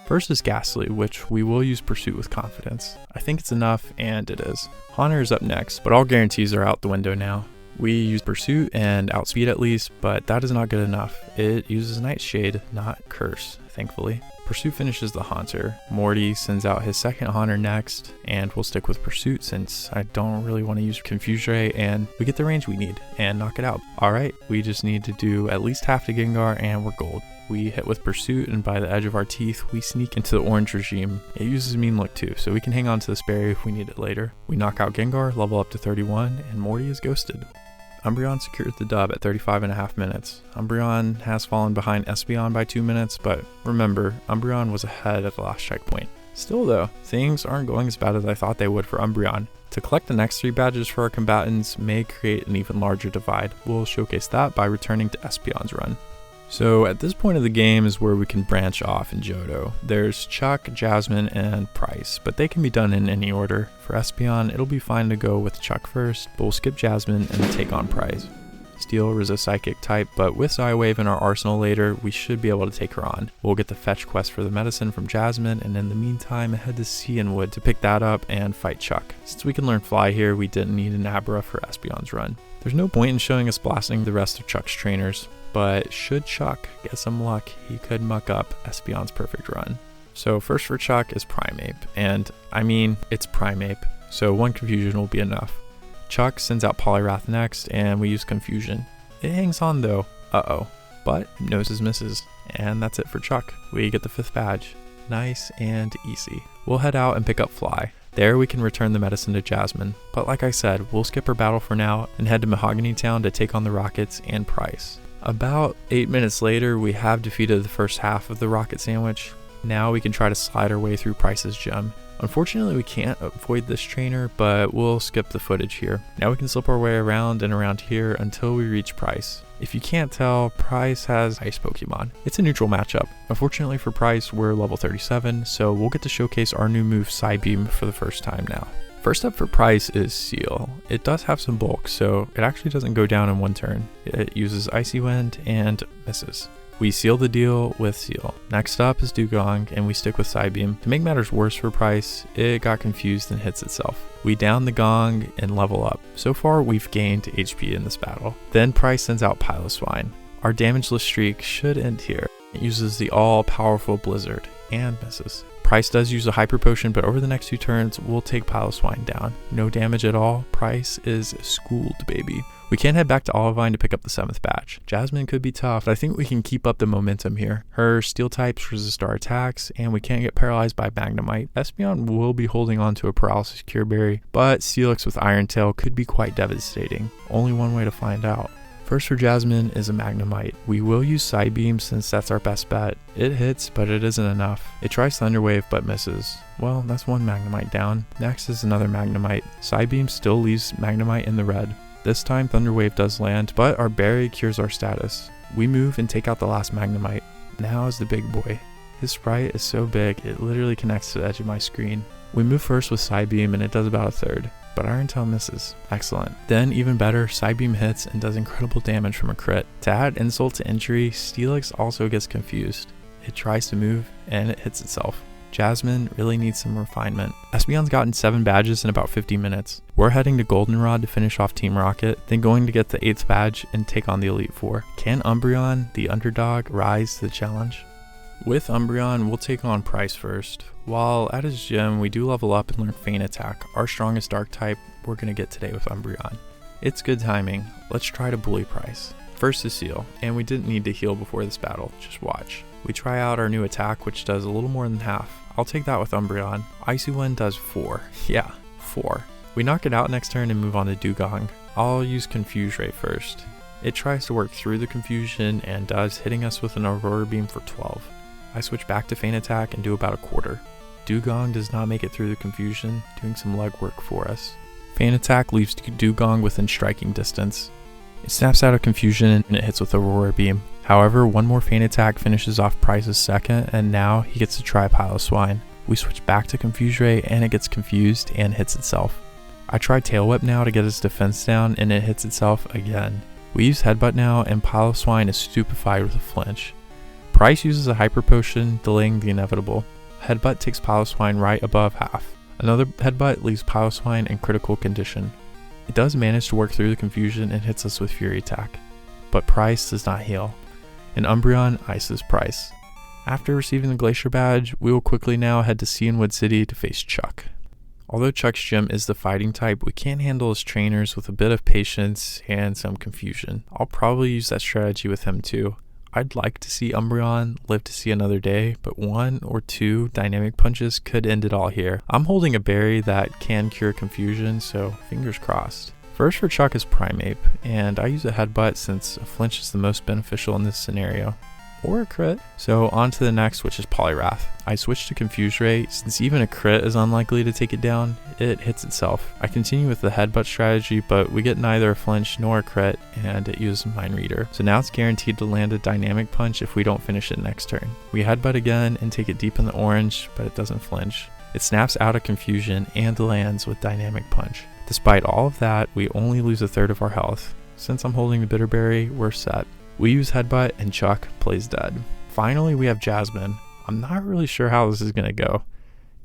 First is Ghastly, which we will use Pursuit with confidence. I think it's enough, and it is. Haunter is up next, but all guarantees are out the window now. We use Pursuit and Outspeed at least, but that is not good enough. It uses Nightshade, not Curse, thankfully. Pursuit finishes the Haunter. Morty sends out his second Haunter next, and we'll stick with Pursuit since I don't really want to use Confuse Ray, and we get the range we need and knock it out. Alright, we just need to do at least half to Gengar and we're gold. We hit with Pursuit, and by the edge of our teeth, we sneak into the orange regime. It uses Mean Look too, so we can hang on to this berry if we need it later. We knock out Gengar, level up to 31, and Morty is ghosted. Umbreon secured the dub at 35.5 minutes. Umbreon has fallen behind Espeon by 2 minutes, but remember, Umbreon was ahead at the last checkpoint. Still though, things aren't going as bad as I thought they would for Umbreon. To collect the next 3 badges for our combatants may create an even larger divide. We'll showcase that by returning to Espeon's run. So at this point of the game is where we can branch off in Johto. There's Chuck, Jasmine, and Price, but they can be done in any order. For Espeon, it'll be fine to go with Chuck first, but we'll skip Jasmine and take on Price. Steel resists Psychic type, but with Psywave in our arsenal later, we should be able to take her on. We'll get the fetch quest for the medicine from Jasmine, and in the meantime, head to Cianwood to pick that up and fight Chuck. Since we can learn Fly here, we didn't need an Abra for Espeon's run. There's no point in showing us blasting the rest of Chuck's trainers, but should Chuck get some luck, he could muck up Espeon's perfect run. So first for Chuck is Primeape, and I mean, it's Primeape, so one confusion will be enough. Chuck sends out Poliwrath next, and we use Confusion. It hangs on though, but Hypnosis misses, and that's it for Chuck. We get the 5th badge. Nice and easy. We'll head out and pick up Fly. There we can return the medicine to Jasmine, but like I said, we'll skip her battle for now and head to Mahogany Town to take on the Rockets and Price. About 8 minutes later, we have defeated the first half of the Rocket Sandwich. Now we can try to slide our way through Price's gym. Unfortunately, we can't avoid this trainer, but we'll skip the footage here. Now we can slip our way around and around here until we reach Price. If you can't tell, Price has Ice Pokemon. It's a neutral matchup. Unfortunately for Price, we're level 37, so we'll get to showcase our new move Psybeam for the first time now. First up for Price is Seal. It does have some bulk, so it actually doesn't go down in one turn. It uses Icy Wind and misses. We seal the deal with Seal. Next up is Dugong, and we stick with Psybeam. To make matters worse for Price, it got confused and hits itself. We down the Gong and level up. So far, we've gained HP in this battle. Then Price sends out Piloswine. Our damageless streak should end here. It uses the all-powerful Blizzard and misses. Price does use a Hyper Potion, but over the next 2 turns, we'll take Piloswine down. No damage at all. Price is schooled, baby. We can head back to Olivine to pick up the 7th badge. Jasmine could be tough, but I think we can keep up the momentum here. Her steel types resist our attacks, and we can't get paralyzed by Magnemite. Espeon will be holding on to a Paralysis Cure Berry, but Steelix with Iron Tail could be quite devastating. Only one way to find out. First for Jasmine is a Magnemite. We will use Psybeam since that's our best bet. It hits, but it isn't enough. It tries Thunder Wave but misses. Well, that's one Magnemite down. Next is another Magnemite. Psybeam still leaves Magnemite in the red. This time Thunder Wave does land, but our berry cures our status. We move and take out the last Magnemite. Now is the big boy. His sprite is so big, it literally connects to the edge of my screen. We move first with Psybeam and it does about a third, but Iron Tail misses. Excellent. Then even better, Psybeam hits and does incredible damage from a crit. To add insult to injury, Steelix also gets confused. It tries to move and it hits itself. Jasmine really needs some refinement. Espeon's gotten 7 badges in about 50 minutes. We're heading to Goldenrod to finish off Team Rocket, then going to get the 8th badge and take on the Elite Four. Can Umbreon, the underdog, rise to the challenge? With Umbreon, we'll take on Price first. While at his gym, we do level up and learn Feint Attack, our strongest dark type we're going to get today with Umbreon. It's good timing. Let's try to bully Price. First is Seal, and we didn't need to heal before this battle, just watch. We try out our new attack, which does a little more than half. I'll take that with Umbreon. Icy Wind does 4. Yeah, 4. We knock it out next turn and move on to Dugong. I'll use Confuse Ray first. It tries to work through the confusion and does, hitting us with an Aurora Beam for 12. I switch back to Feint Attack and do about a quarter. Dugong does not make it through the confusion, doing some legwork for us. Feint Attack leaves Dugong within striking distance. It snaps out of confusion and it hits with Aurora Beam. However, one more Feint Attack finishes off Price's second, and now he gets to try Piloswine. We switch back to Confuse Ray and it gets confused and hits itself. I try Tail Whip now to get its defense down and it hits itself again. We use Headbutt now and Piloswine is stupefied with a flinch. Price uses a Hyper Potion, delaying the inevitable. Headbutt takes Piloswine right above half. Another Headbutt leaves Piloswine in critical condition. It does manage to work through the confusion and hits us with Fury Attack, but Price does not heal, and Umbreon ices Price. After receiving the Glacier Badge, we will quickly now head to Cianwood City to face Chuck. Although Chuck's gym is the fighting type, we can handle his trainers with a bit of patience and some confusion. I'll probably use that strategy with him too. I'd like to see Umbreon live to see another day, but 1 or 2 dynamic punches could end it all here. I'm holding a berry that can cure confusion, so fingers crossed. First for Chuck is Primeape, and I use a Headbutt since a flinch is the most beneficial in this scenario. Or a crit. So on to the next, which is Poliwrath. I switch to Confuse Ray. Since even a crit is unlikely to take it down, it hits itself. I continue with the Headbutt strategy, but we get neither a flinch nor a crit, and it uses Mind Reader. So now it's guaranteed to land a dynamic punch if we don't finish it next turn. We Headbutt again and take it deep in the orange, but it doesn't flinch. It snaps out of confusion and lands with Dynamic Punch. Despite all of that, we only lose a third of our health. Since I'm holding the Bitter Berry, we're set. We use Headbutt and Chuck plays dead. Finally, we have Jasmine. I'm not really sure how this is going to go.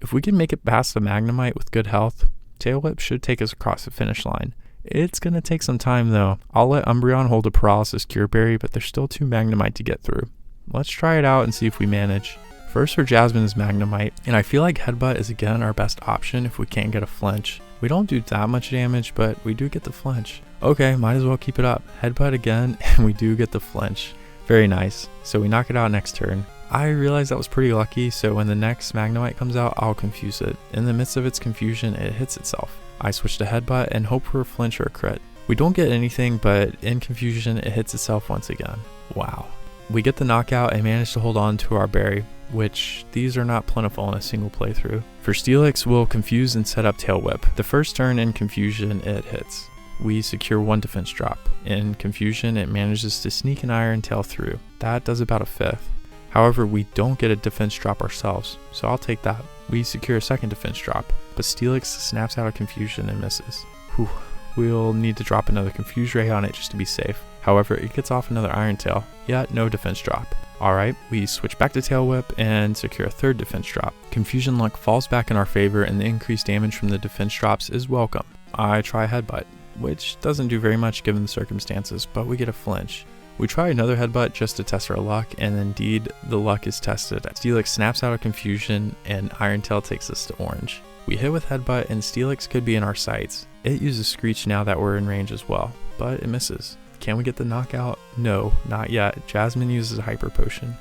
If we can make it past the Magnemite with good health, Tail Whip should take us across the finish line. It's going to take some time though. I'll let Umbreon hold a Paralysis Cure Berry, but there's still 2 Magnemite to get through. Let's try it out and see if we manage. First for Jasmine is Magnemite, and I feel like Headbutt is again our best option if we can't get a flinch. We don't do that much damage, but we do get the flinch. Okay, might as well keep it up. Headbutt again, and we do get the flinch. Very nice. So we knock it out next turn. I realized that was pretty lucky, so when the next Magnemite comes out, I'll confuse it. In the midst of its confusion, it hits itself. I switch to Headbutt and hope for a flinch or a crit. We don't get anything, but in confusion, it hits itself once again. Wow. We get the knockout and manage to hold on to our berry, which these are not plentiful in a single playthrough. For Steelix, we'll confuse and set up Tail Whip. The first turn in confusion, it hits. We secure 1 defense drop. In confusion, it manages to sneak an Iron Tail through. That does about a 5th. However, we don't get a defense drop ourselves, so I'll take that. We secure a 2nd defense drop, but Steelix snaps out of confusion and misses. Whew. We'll need to drop another Confuse Ray on it just to be safe. However, it gets off another Iron Tail, yet no defense drop. Alright, we switch back to Tail Whip and secure a 3rd defense drop. Confusion luck falls back in our favor and the increased damage from the defense drops is welcome. I try Headbutt, which doesn't do very much given the circumstances, but we get a flinch. We try another Headbutt just to test our luck, and indeed, the luck is tested. Steelix snaps out of confusion and Iron Tail takes us to orange. We hit with Headbutt and Steelix could be in our sights. It uses Screech now that we're in range as well, but it misses. Can we get the knockout? No, not yet. Jasmine uses a Hyper Potion.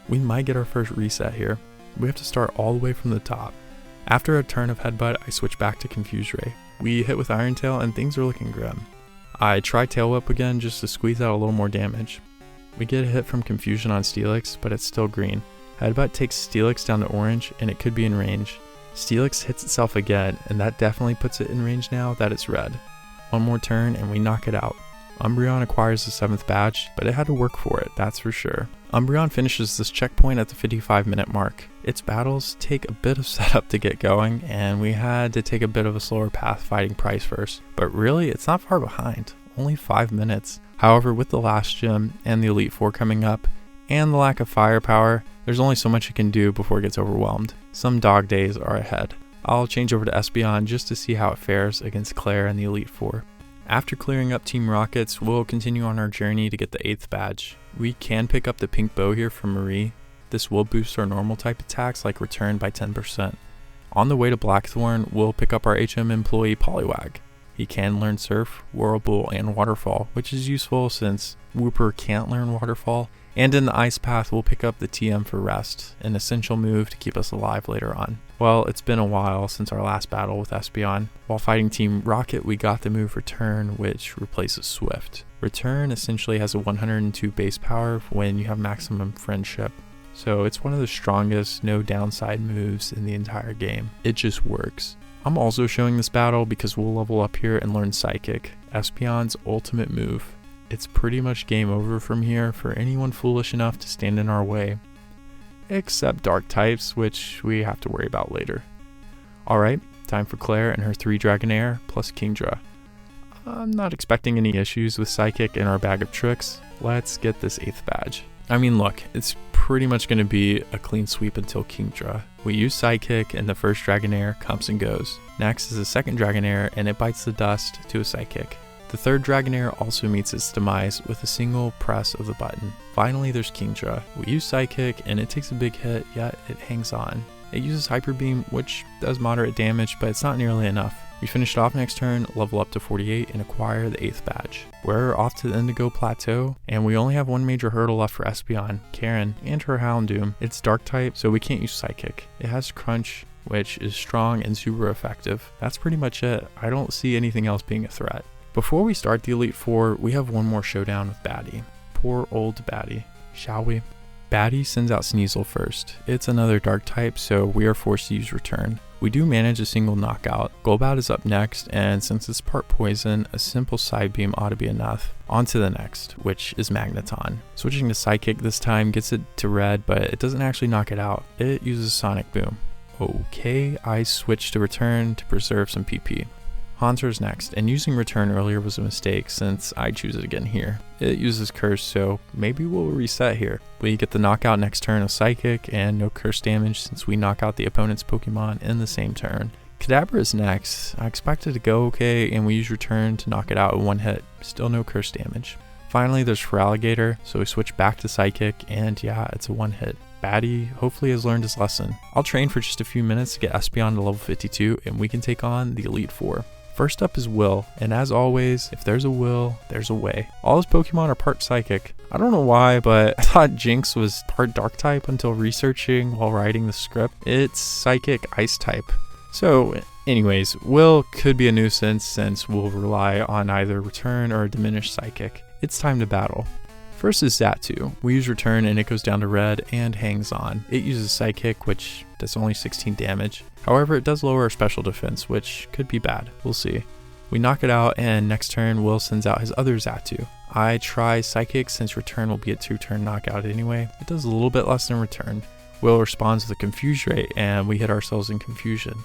We might get our first reset here. We have to start all the way from the top. After a turn of Headbutt, I switch back to Confuse Ray. We hit with Iron Tail and things are looking grim. I try Tail Whip again just to squeeze out a little more damage. We get a hit from Confusion on Steelix, but it's still green. Headbutt takes Steelix down to orange and it could be in range. Steelix hits itself again and that definitely puts it in range now that it's red. One more turn and we knock it out. Umbreon acquires the 7th badge, but it had to work for it, that's for sure. Umbreon finishes this checkpoint at the 55-minute mark. Its battles take a bit of setup to get going, and we had to take a bit of a slower path fighting Price first. But really, it's not far behind, only 5 minutes. However, with the last gym and the Elite Four coming up, and the lack of firepower, there's only so much it can do before it gets overwhelmed. Some dog days are ahead. I'll change over to Espeon just to see how it fares against Claire and the Elite Four. After clearing up Team Rockets, we'll continue on our journey to get the 8th badge. We can pick up the pink bow here from Marie. This will boost our normal type attacks like return by 10%. On the way to Blackthorn, we'll pick up our HM employee Poliwag. He can learn Surf, Whirlpool, and Waterfall, which is useful since Wooper can't learn Waterfall. And in the Ice Path, we'll pick up the TM for Rest, an essential move to keep us alive later on. Well, it's been a while since our last battle with Espeon. While fighting Team Rocket, we got the move Return, which replaces Swift. Return essentially has a 102 base power when you have maximum friendship. So it's one of the strongest, no downside moves in the entire game. It just works. I'm also showing this battle because we'll level up here and learn Psychic, Espeon's ultimate move. It's pretty much game over from here for anyone foolish enough to stand in our way. Except Dark types, which we have to worry about later. Alright, time for Claire and her 3 Dragonair plus Kingdra. I'm not expecting any issues with Psychic in our bag of tricks. Let's get this 8th badge. I mean, look, it's pretty much going to be a clean sweep until Kingdra. We use Psychic and the first Dragonair comes and goes. Next is the second Dragonair and it bites the dust to a Psychic. The third Dragonair also meets its demise with a single press of the button. Finally, there's Kingdra. We use Psychic and it takes a big hit, yet it hangs on. It uses Hyper Beam, which does moderate damage, but it's not nearly enough. We finish it off next turn, level up to 48, and acquire the 8th badge. We're off to the Indigo Plateau, and we only have one major hurdle left for Espeon, Karen, and her Houndoom. It's Dark type, so we can't use Psychic. It has Crunch, which is strong and super effective. That's pretty much it. I don't see anything else being a threat. Before we start the Elite Four, we have one more showdown with Batty. Poor old Batty. Shall we? Batty sends out Sneasel first. It's another Dark type, so we are forced to use Return. We do manage a single knockout. Golbat is up next, and since it's part poison, a simple Side Beam ought to be enough. On to the next, which is Magneton. Switching to Psychic this time gets it to red, but it doesn't actually knock it out. It uses Sonic Boom. Okay, I switch to Return to preserve some PP. Haunter's next, and using Return earlier was a mistake since I choose it again here. It uses Curse, so maybe we'll reset here. We get the knockout next turn of Psychic and no Curse damage since we knock out the opponent's Pokemon in the same turn. Kadabra is next. I expect it to go okay and we use Return to knock it out in one hit. Still no Curse damage. Finally there's Feraligatr, so we switch back to Psychic and yeah, it's a one hit. Batty hopefully has learned his lesson. I'll train for just a few minutes to get Espeon to level 52 and we can take on the Elite Four. First up is Will, and as always, if there's a will, there's a way. All his Pokemon are part Psychic. I don't know why, but I thought Jinx was part Dark type until researching while writing the script. It's Psychic Ice type. So anyways, Will could be a nuisance since we'll rely on either Return or a diminished Psychic. It's time to battle. First is Xatu. We use Return and it goes down to red and hangs on. It uses Psychic, which does only 16 damage. However, it does lower our special defense, which could be bad. We'll see. We knock it out and next turn Will sends out his other Xatu. I try Psychic since Return will be a 2-turn knockout anyway. It does a little bit less than Return. Will responds with a Confuse Ray and we hit ourselves in confusion.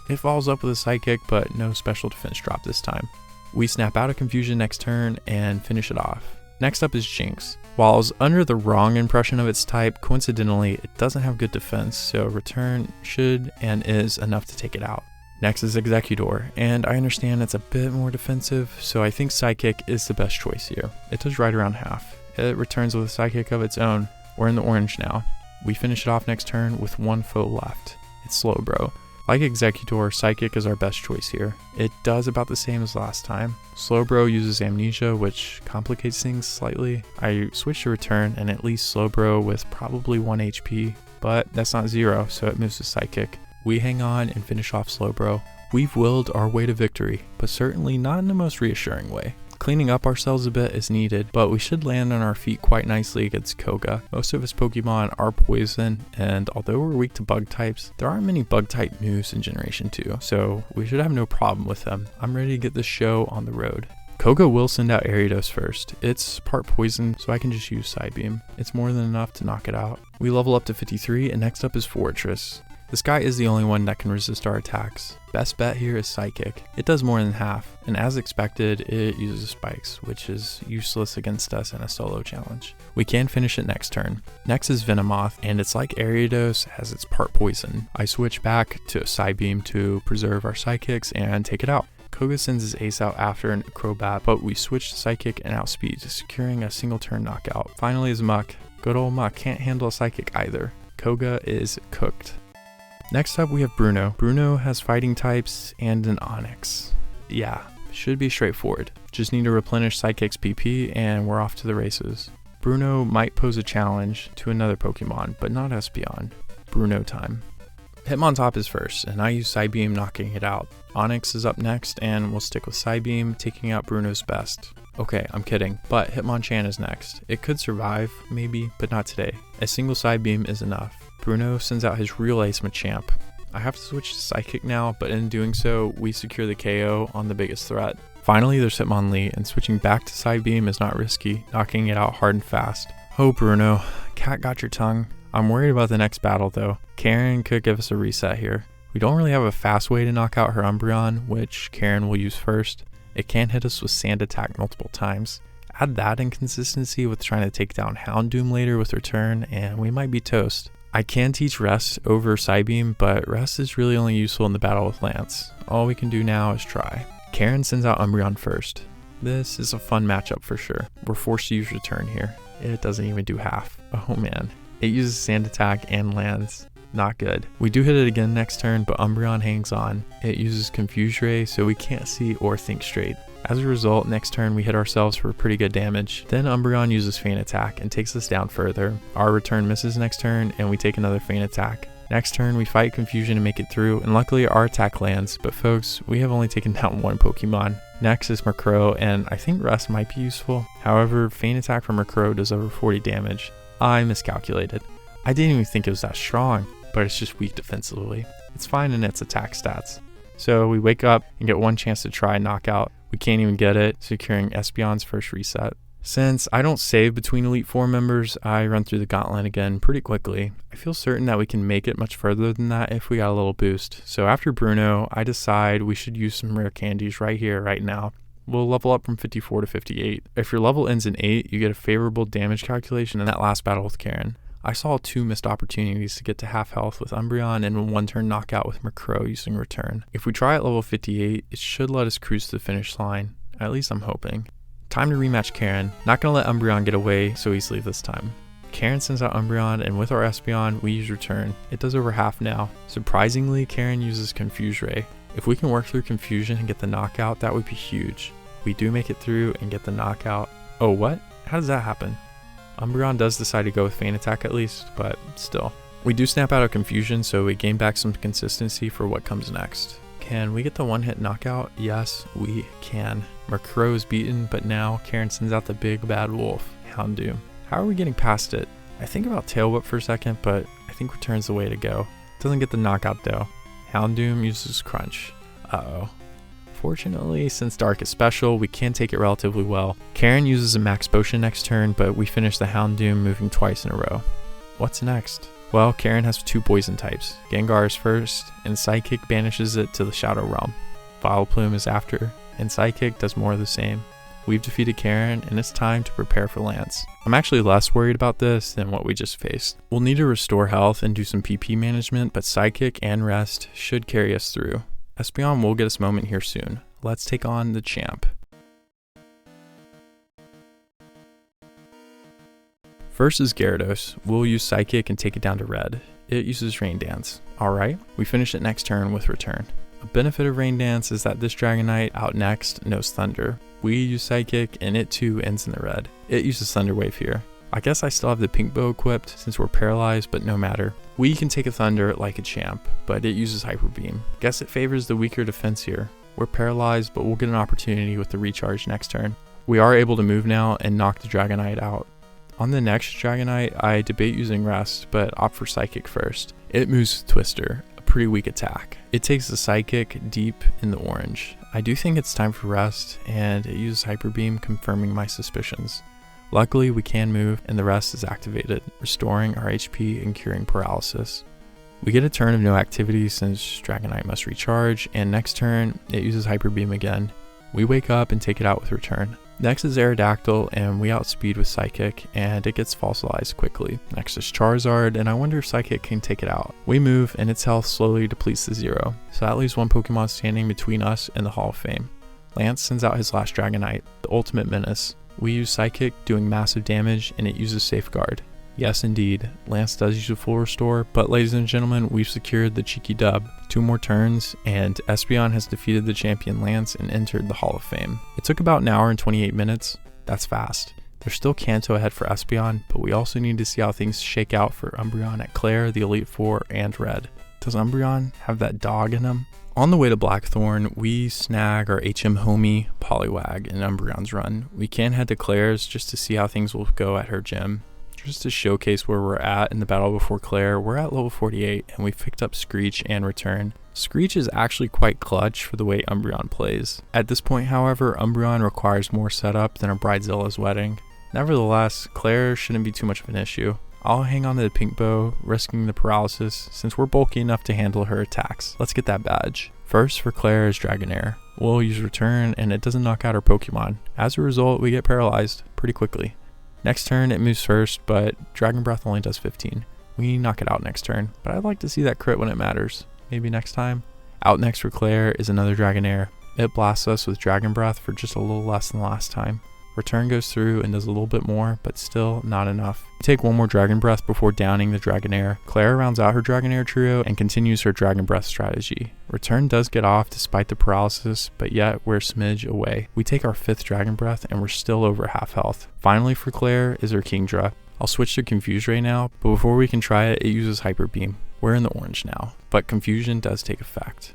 It follows up with a Psychic, but no special defense drop this time. We snap out of confusion next turn and finish it off. Next up is Jinx. While I was under the wrong impression of its type, coincidentally, it doesn't have good defense, so Return should and is enough to take it out. Next is Exeggutor, and I understand it's a bit more defensive, so I think Psychic is the best choice here. It does right around half. It returns with a Psychic of its own. We're in the orange now. We finish it off next turn with one foe left. It's Slowbro. Like Exeggutor, Psychic is our best choice here. It does about the same as last time. Slowbro uses Amnesia, which complicates things slightly. I switch to Return and at least Slowbro with probably 1 HP, but that's not 0, so it moves to Psychic. We hang on and finish off Slowbro. We've willed our way to victory, but certainly not in the most reassuring way. Cleaning up ourselves a bit is needed, but we should land on our feet quite nicely against Koga. Most of his Pokemon are poison, and although we're weak to bug types, there aren't many bug type moves in Generation 2, so we should have no problem with them. I'm ready to get this show on the road. Koga will send out Ariados first. It's part poison, so I can just use Side Beam. It's more than enough to knock it out. We level up to 53, and next up is Fortress. This guy is the only one that can resist our attacks. Best bet here is Psychic. It does more than half, and as expected, it uses Spikes, which is useless against us in a solo challenge. We can finish it next turn. Next is Venomoth, and it's like Ariados as it's part poison. I switch back to Side Beam to preserve our Psychics and take it out. Koga sends his ace out after an Crobat, but we switch to Psychic and Outspeed, securing a single turn knockout. Finally is Muck. Good old Muck can't handle a Psychic either. Koga is cooked. Next up we have Bruno. Bruno has fighting types and an Onix. Yeah, should be straightforward. Just need to replenish Psychic's PP and we're off to the races. Bruno might pose a challenge to another Pokemon, but not Espeon. Bruno time. Hitmontop is first, and I use Psybeam knocking it out. Onix is up next, and we'll stick with Psybeam, taking out Bruno's best. Okay, I'm kidding, but Hitmonchan is next. It could survive, maybe, but not today. A single Psybeam is enough. Bruno sends out his real ace Machamp. I have to switch to Psychic now, but in doing so, we secure the KO on the biggest threat. Finally, there's Hitmonlee, and switching back to Psybeam is not risky, knocking it out hard and fast. Oh Bruno, cat got your tongue. I'm worried about the next battle though. Karen could give us a reset here. We don't really have a fast way to knock out her Umbreon, which Karen will use first. It can hit us with Sand Attack multiple times. Add that inconsistency with trying to take down Houndoom later with Return, and we might be toast. I can teach Rest over Psybeam, but Rest is really only useful in the battle with Lance. All we can do now is try. Karen sends out Umbreon first. This is a fun matchup for sure. We're forced to use Return here. It doesn't even do half. Oh man. It uses Sand Attack and lands. Not good. We do hit it again next turn, but Umbreon hangs on. It uses Confuse Ray, so we can't see or think straight. As a result, next turn we hit ourselves for pretty good damage. Then Umbreon uses Feint Attack and takes us down further. Our Return misses next turn, and we take another Feint Attack. Next turn we fight Confusion and make it through, and luckily our attack lands, but folks, we have only taken down one Pokemon. Next is Murkrow, and I think Rest might be useful. However, Feint Attack from Murkrow does over 40 damage. I miscalculated. I didn't even think it was that strong, but it's just weak defensively. It's fine in its attack stats. So we wake up and get one chance to try knockout. We can't even get it, securing Espeon's first reset. Since I don't save between Elite Four members, I run through the gauntlet again pretty quickly. I feel certain that we can make it much further than that if we got a little boost. So after Bruno, I decide we should use some rare candies right here, right now. We'll level up from 54 to 58. If your level ends in 8, you get a favorable damage calculation in that last battle with Karen. I saw 2 missed opportunities to get to half health with Umbreon and a 1-turn knockout with Murkrow using Return. If we try at level 58, it should let us cruise to the finish line. At least I'm hoping. Time to rematch Karen. Not gonna let Umbreon get away so easily this time. Karen sends out Umbreon, and with our Espeon, we use Return. It does over half now. Surprisingly, Karen uses Confuse Ray. If we can work through Confusion and get the knockout, that would be huge. We do make it through and get the knockout. Oh, what? How does that happen? Umbreon does decide to go with Feint Attack at least, but still. We do snap out of Confusion, so we gain back some consistency for what comes next. Can we get the one-hit knockout? Yes, we can. Murkrow is beaten, but now Karen sends out the big bad wolf, Houndoom. How are we getting past it? I think about Tail Whip for a second, but I think Return's the way to go. Doesn't get the knockout though. Houndoom uses Crunch. Uh-oh. Fortunately, since Dark is special, we can take it relatively well. Karen uses a Max Potion next turn, but we finish the Houndoom moving twice in a row. What's next? Well, Karen has 2 poison types. Gengar is first, and Psychic banishes it to the Shadow Realm. Vileplume is after, and Psychic does more of the same. We've defeated Karen, and it's time to prepare for Lance. I'm actually less worried about this than what we just faced. We'll need to restore health and do some PP management, but Psychic and Rest should carry us through. Espeon will get us moment here soon. Let's take on the champ. First is Gyarados. We'll use Psychic and take it down to red. It uses Rain Dance. Alright, we finish it next turn with Return. A benefit of Rain Dance is that this Dragonite out next knows Thunder. We use Psychic and it too ends in the red. It uses Thunder Wave here. I guess I still have the Pink Bow equipped since we're paralyzed, but no matter. We can take a Thunder like a champ, but it uses Hyper Beam. Guess it favors the weaker defense here. We're paralyzed, but we'll get an opportunity with the recharge next turn. We are able to move now and knock the Dragonite out. On the next Dragonite, I debate using Rest, but opt for Psychic first. It moves with Twister, a pretty weak attack. It takes the Psychic deep in the orange. I do think it's time for Rest, and it uses Hyper Beam, confirming my suspicions. Luckily, we can move, and the Rest is activated, restoring our HP and curing paralysis. We get a turn of no activity since Dragonite must recharge, and next turn, it uses Hyper Beam again. We wake up and take it out with Return. Next is Aerodactyl, and we outspeed with Psychic, and it gets fossilized quickly. Next is Charizard, and I wonder if Psychic can take it out. We move, and its health slowly depletes to 0, so that leaves one Pokemon standing between us and the Hall of Fame. Lance sends out his last Dragonite, the Ultimate Menace. We use Psychic, doing massive damage, and it uses Safeguard. Yes indeed, Lance does use a full restore, but ladies and gentlemen, we've secured the cheeky dub. 2 more turns, and Espeon has defeated the champion Lance and entered the Hall of Fame. It took about an hour and 28 minutes. That's fast. There's still Kanto ahead for Espeon, but we also need to see how things shake out for Umbreon at Claire, the Elite Four, and Red. Does Umbreon have that dog in him? On the way to Blackthorn, we snag our HM homie Poliwag in Umbreon's run. We can head to Claire's just to see how things will go at her gym. Just to showcase where we're at in the battle before Claire, we're at level 48 and we've picked up Screech and Return. Screech is actually quite clutch for the way Umbreon plays. At this point, however, Umbreon requires more setup than a Bridezilla's wedding. Nevertheless, Claire shouldn't be too much of an issue. I'll hang on to the pink bow, risking the paralysis since we're bulky enough to handle her attacks. Let's get that badge. First for Claire is Dragonair. We'll use Return and it doesn't knock out our Pokemon. As a result, we get paralyzed pretty quickly. Next turn it moves first, but Dragon Breath only does 15. We knock it out next turn, but I'd like to see that crit when it matters. Maybe next time? Out next for Claire is another Dragonair. It blasts us with Dragon Breath for just a little less than last time. Return goes through and does a little bit more, but still not enough. We take one more Dragon Breath before downing the Dragonair. Claire rounds out her Dragonair trio and continues her Dragon Breath strategy. Return does get off despite the paralysis, but yet we're a smidge away. We take our 5th Dragon Breath and we're still over half health. Finally for Claire is her Kingdra. I'll switch to Confuse Ray now, but before we can try it, it uses Hyper Beam. We're in the orange now, but Confusion does take effect.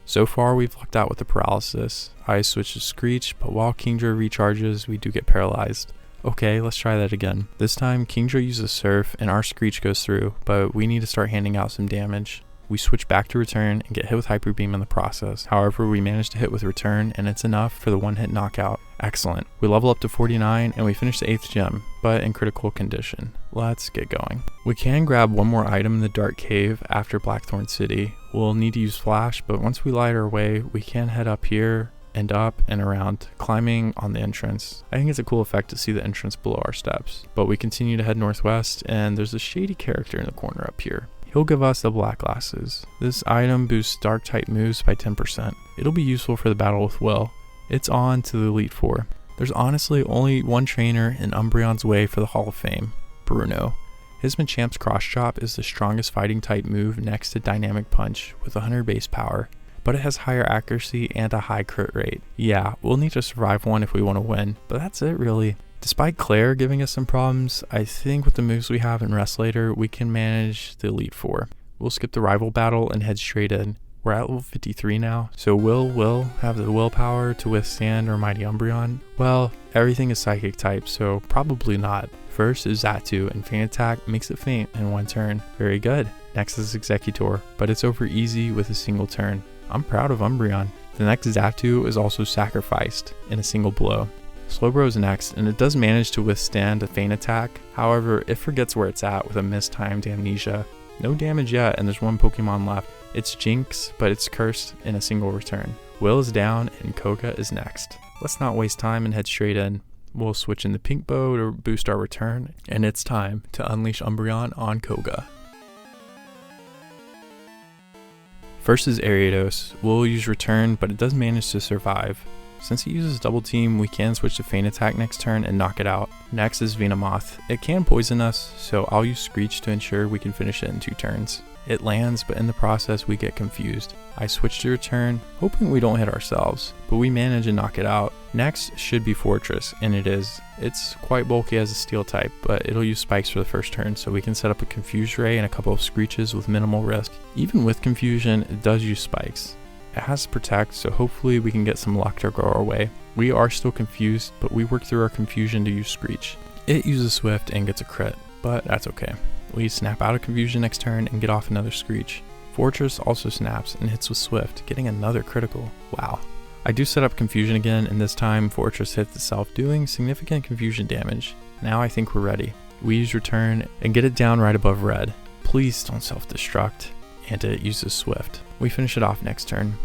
So far we've lucked out with the paralysis. I switch to Screech, but while Kingdra recharges, we do get paralyzed. Okay, let's try that again. This time Kingdra uses Surf and our Screech goes through, but we need to start handing out some damage. We switch back to Return and get hit with Hyper Beam in the process. However, we manage to hit with Return and it's enough for the 1-hit knockout. Excellent. We level up to 49 and we finish the 8th gem, but in critical condition. Let's get going. We can grab one more item in the Dark Cave after Blackthorn City. We'll need to use Flash, but once we light our way, we can head up here and up and around, climbing on the entrance. I think it's a cool effect to see the entrance below our steps. But we continue to head northwest and there's a shady character in the corner up here. He'll give us the black glasses. This item boosts dark type moves by 10%. It'll be useful for the battle with Will. It's on to the Elite Four. There's honestly only one trainer in Umbreon's way for the Hall of Fame, Bruno. His Machamp's Cross Chop is the strongest fighting type move next to Dynamic Punch with 100 base power, but it has higher accuracy and a high crit rate. Yeah, we'll need to survive one if we want to win, but that's it really. Despite Claire giving us some problems, I think with the moves we have in Rest Later, we can manage the Elite Four. We'll skip the rival battle and head straight in. We're at level 53 now, so will have the willpower to withstand our mighty Umbreon? Well, everything is psychic type, so probably not. First is Xatu, and Faint Attack makes it faint in 1 turn. Very good. Next is Executor, but it's over easy with a single turn. I'm proud of Umbreon. The next Xatu is also sacrificed in a single blow. Slowbro is next, and it does manage to withstand a Faint Attack. However, it forgets where it's at with a mistimed Amnesia. No damage yet, and there's one Pokemon left. It's Jinx, but it's cursed in a single return. Will is down, and Koga is next. Let's not waste time and head straight in. We'll switch in the pink bow to boost our return, and it's time to unleash Umbreon on Koga. First is Ariados. We'll use Return, but it does manage to survive. Since he uses Double Team, we can switch to Faint Attack next turn and knock it out. Next is Venomoth. It can poison us, so I'll use Screech to ensure we can finish it in 2 turns. It lands, but in the process we get confused. I switch to Return, hoping we don't hit ourselves, but we manage and knock it out. Next should be Fortress, and it is. It's quite bulky as a steel type, but it'll use spikes for the first turn, so we can set up a Confuse Ray and a couple of Screeches with minimal risk. Even with Confusion, it does use spikes. It has Protect, so hopefully we can get some luck to go our way. We are still confused, but we work through our confusion to use Screech. It uses Swift and gets a crit, but that's okay. We snap out of Confusion next turn and get off another Screech. Fortress also snaps and hits with Swift, getting another critical. Wow. I do set up Confusion again, and this time Fortress hits itself, doing significant confusion damage. Now I think we're ready. We use Return and get it down right above Red. Please don't self-destruct. And it uses Swift. We finish it off next turn.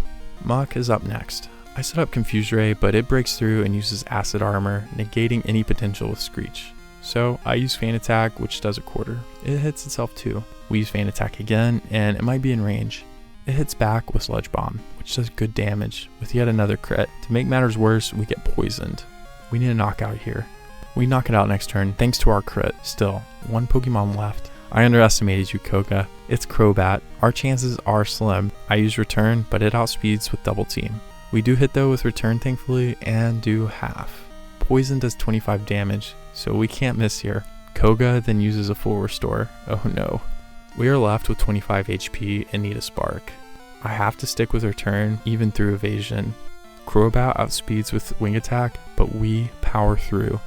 Muck is up next. I set up Confuse Ray, but it breaks through and uses Acid Armor, negating any potential with Screech. So I use Faint Attack, which does a quarter. It hits itself too. We use Faint Attack again, and it might be in range. It hits back with Sludge Bomb, which does good damage, with yet another crit. To make matters worse, we get poisoned. We need a knockout here. We knock it out next turn thanks to our crit. Still, one Pokemon left. I underestimated you, Koga. It's Crobat. Our chances are slim. I use return, but it outspeeds with double team. We do hit though with return thankfully and do half. Poison does 25 damage, so we can't miss here. Koga then uses a full restore. Oh no. We are left with 25 HP and need a spark. I have to stick with return even through evasion. Crobat outspeeds with wing attack, but we power through.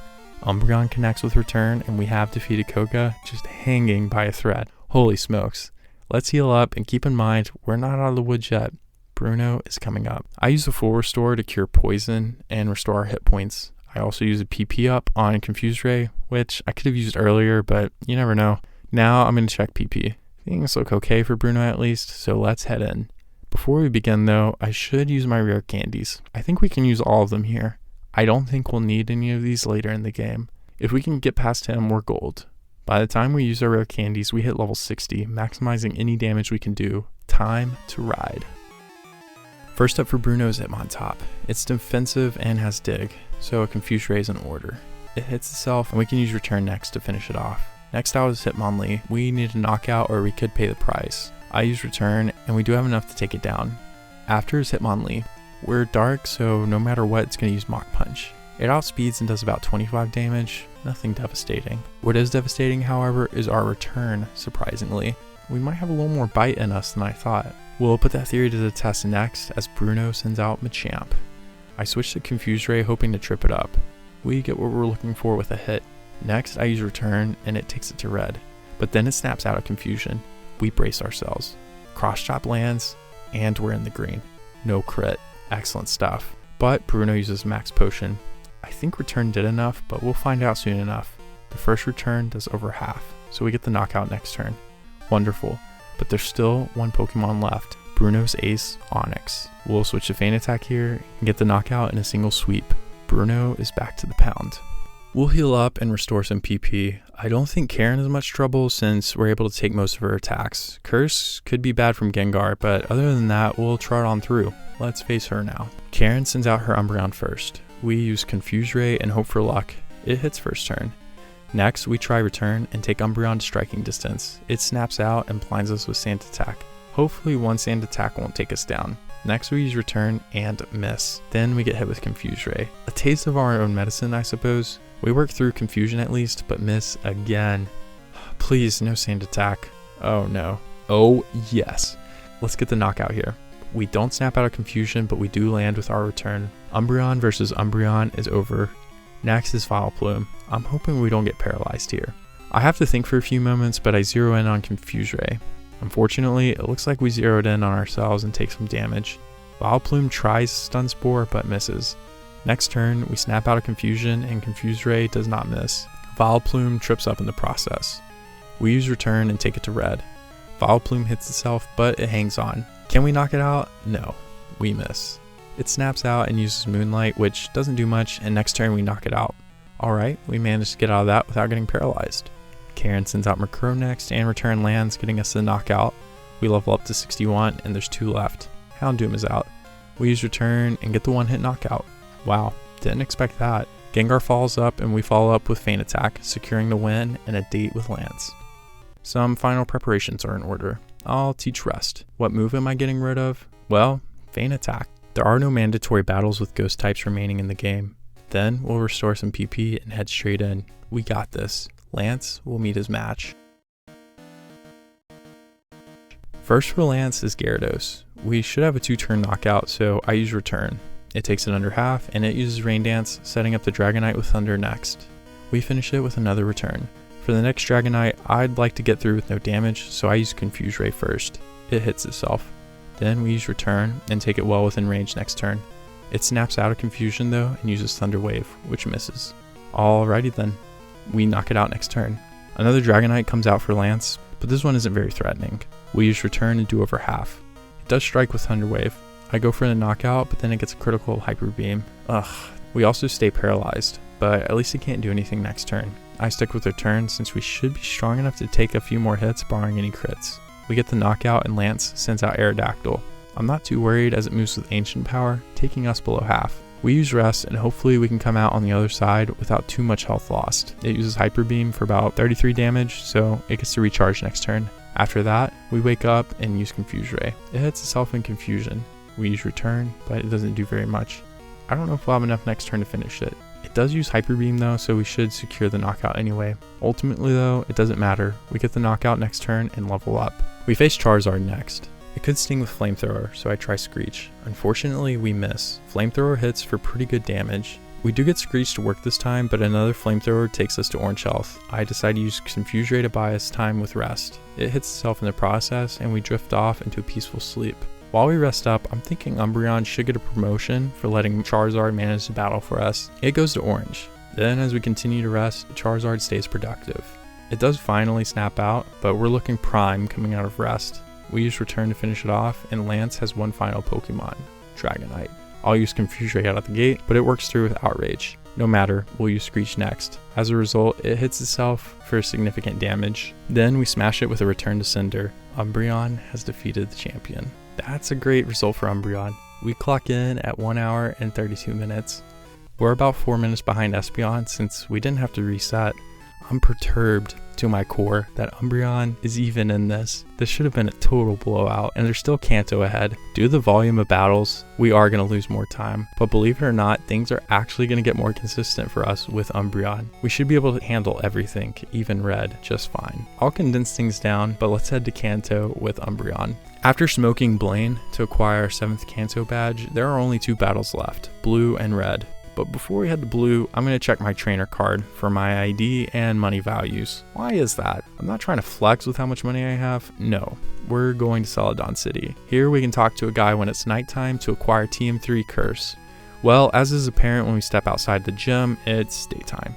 Umbreon connects with return and we have defeated Koga just hanging by a thread. Holy smokes. Let's heal up and keep in mind we're not out of the woods yet. Bruno is coming up. I use a full restore to cure poison and restore our hit points. I also use a PP up on Confuse Ray, which I could have used earlier, but you never know. Now I'm going to check PP. Things look okay for Bruno at least, so let's head in. Before we begin though, I should use my rare candies. I think we can use all of them here. I don't think we'll need any of these later in the game. If we can get past him, we're gold. By the time we use our rare candies, we hit level 60, maximizing any damage we can do. Time to ride. First up for Bruno is Hitmontop. It's defensive and has dig, so a Confuse Ray is in order. It hits itself and we can use return next to finish it off. Next out is Hitmonlee. We need a knockout or we could pay the price. I use return and we do have enough to take it down. After is Hitmonlee. We're dark, so no matter what it's going to use Mach Punch. It outspeeds and does about 25 damage, nothing devastating. What is devastating however is our return, surprisingly. We might have a little more bite in us than I thought. We'll put that theory to the test next as Bruno sends out Machamp. I switch to Confuse Ray hoping to trip it up. We get what we're looking for with a hit. Next I use return and it takes it to red, but then it snaps out of confusion. We brace ourselves. Cross chop lands and we're in the green. No crit. Excellent stuff. But Bruno uses max potion. I think return did enough, but we'll find out soon enough. The first return does over half, so we get the knockout next turn. Wonderful. But there's still one Pokemon left, Bruno's ace, Onix. We'll switch to Feint Attack here and get the knockout in a single sweep. Bruno is back to the pound. We'll heal up and restore some PP. I don't think Karen is much trouble since we're able to take most of her attacks. Curse could be bad from Gengar, but other than that, we'll trot on through. Let's face her now. Karen sends out her Umbreon first. We use Confuse Ray and hope for luck. It hits first turn. Next, we try return and take Umbreon to striking distance. It snaps out and blinds us with Sand Attack. Hopefully one Sand Attack won't take us down. Next we use return and miss. Then we get hit with Confuse Ray. A taste of our own medicine, I suppose. We work through confusion at least, but miss again. Please, no Sand Attack. Oh no. Oh yes. Let's get the knockout here. We don't snap out of confusion, but we do land with our return. Umbreon versus Umbreon is over. Next is Vileplume. I'm hoping we don't get paralyzed here. I have to think for a few moments, but I zero in on Confuse Ray. Unfortunately, it looks like we zeroed in on ourselves and take some damage. Vileplume tries Stun Spore, but misses. Next turn, we snap out of confusion and Confuse Ray does not miss. Vileplume trips up in the process. We use return and take it to red. Vileplume hits itself, but it hangs on. Can we knock it out? No, we miss. It snaps out and uses Moonlight, which doesn't do much, and next turn we knock it out. Alright, we managed to get out of that without getting paralyzed. Karen sends out Murkrow next, and return lands, getting us the knockout. We level up to 61, and there's 2 left. Houndoom is out. We use return and get the one-hit knockout. Wow, didn't expect that. Gengar follows up, and we follow up with Feint Attack, securing the win and a date with Lance. Some final preparations are in order. I'll teach Rest. What move am I getting rid of? Well, Feint Attack. There are no mandatory battles with ghost types remaining in the game. Then we'll restore some PP and head straight in. We got this. Lance will meet his match. First for Lance is Gyarados. We should have a 2-turn knockout, so I use return. It takes it under half and it uses Rain Dance, setting up the Dragonite with Thunder next. We finish it with another return. For the next Dragonite, I'd like to get through with no damage, so I use Confuse Ray first. It hits itself. Then we use return and take it well within range next turn. It snaps out of confusion though and uses Thunder Wave, which misses. Alrighty then. We knock it out next turn. Another Dragonite comes out for Lance, but this one isn't very threatening. We use return and do over half. It does strike with Thunder Wave. I go for the knockout, but then it gets a critical Hyper Beam. Ugh. We also stay paralyzed, but at least it can't do anything next turn. I stick with return since we should be strong enough to take a few more hits barring any crits. We get the knockout and Lance sends out Aerodactyl. I'm not too worried as it moves with Ancient Power, taking us below half. We use Rest, and hopefully we can come out on the other side without too much health lost. It uses Hyper Beam for about 33 damage, so it gets to recharge next turn. After that, we wake up and use Confuse Ray. It hits itself in confusion. We use Return, but it doesn't do very much. I don't know if we'll have enough next turn to finish it. It does use Hyper Beam though, so we should secure the knockout anyway. Ultimately though, it doesn't matter. We get the knockout next turn and level up. We face Charizard next. It could sting with Flamethrower, so I try Screech. Unfortunately, we miss. Flamethrower hits for pretty good damage. We do get Screech to work this time, but another Flamethrower takes us to orange health. I decide to use Confuse Ray to buy us time with Rest. It hits itself in the process, and we drift off into a peaceful sleep. While we rest up, I'm thinking Umbreon should get a promotion for letting Charizard manage the battle for us. It goes to orange. Then as we continue to rest, Charizard stays productive. It does finally snap out, but we're looking prime coming out of rest. We use Return to finish it off, and Lance has one final Pokemon, Dragonite. I'll use Confuse Ray out of the gate, but it works through with Outrage. No matter, we'll use Screech next. As a result, it hits itself for significant damage. Then we smash it with a Return to Cinder. Umbreon has defeated the champion. That's a great result for Umbreon. We clock in at 1 hour and 32 minutes. We're about 4 minutes behind Espeon since we didn't have to reset. I'm perturbed to my core that Umbreon is even in this. This should have been a total blowout, and there's still Kanto ahead. Due to the volume of battles, we are going to lose more time. But believe it or not, things are actually going to get more consistent for us with Umbreon. We should be able to handle everything, even red, just fine. I'll condense things down, but let's head to Kanto with Umbreon. After smoking Blaine to acquire our 7th Kanto badge, there are only 2 battles left, blue and red. But before we head to blue, I'm going to check my trainer card for my ID and money values. Why is that? I'm not trying to flex with how much money I have. No, we're going to Celadon City. Here we can talk to a guy when it's nighttime to acquire TM3 Curse. Well, as is apparent when we step outside the gym, it's daytime.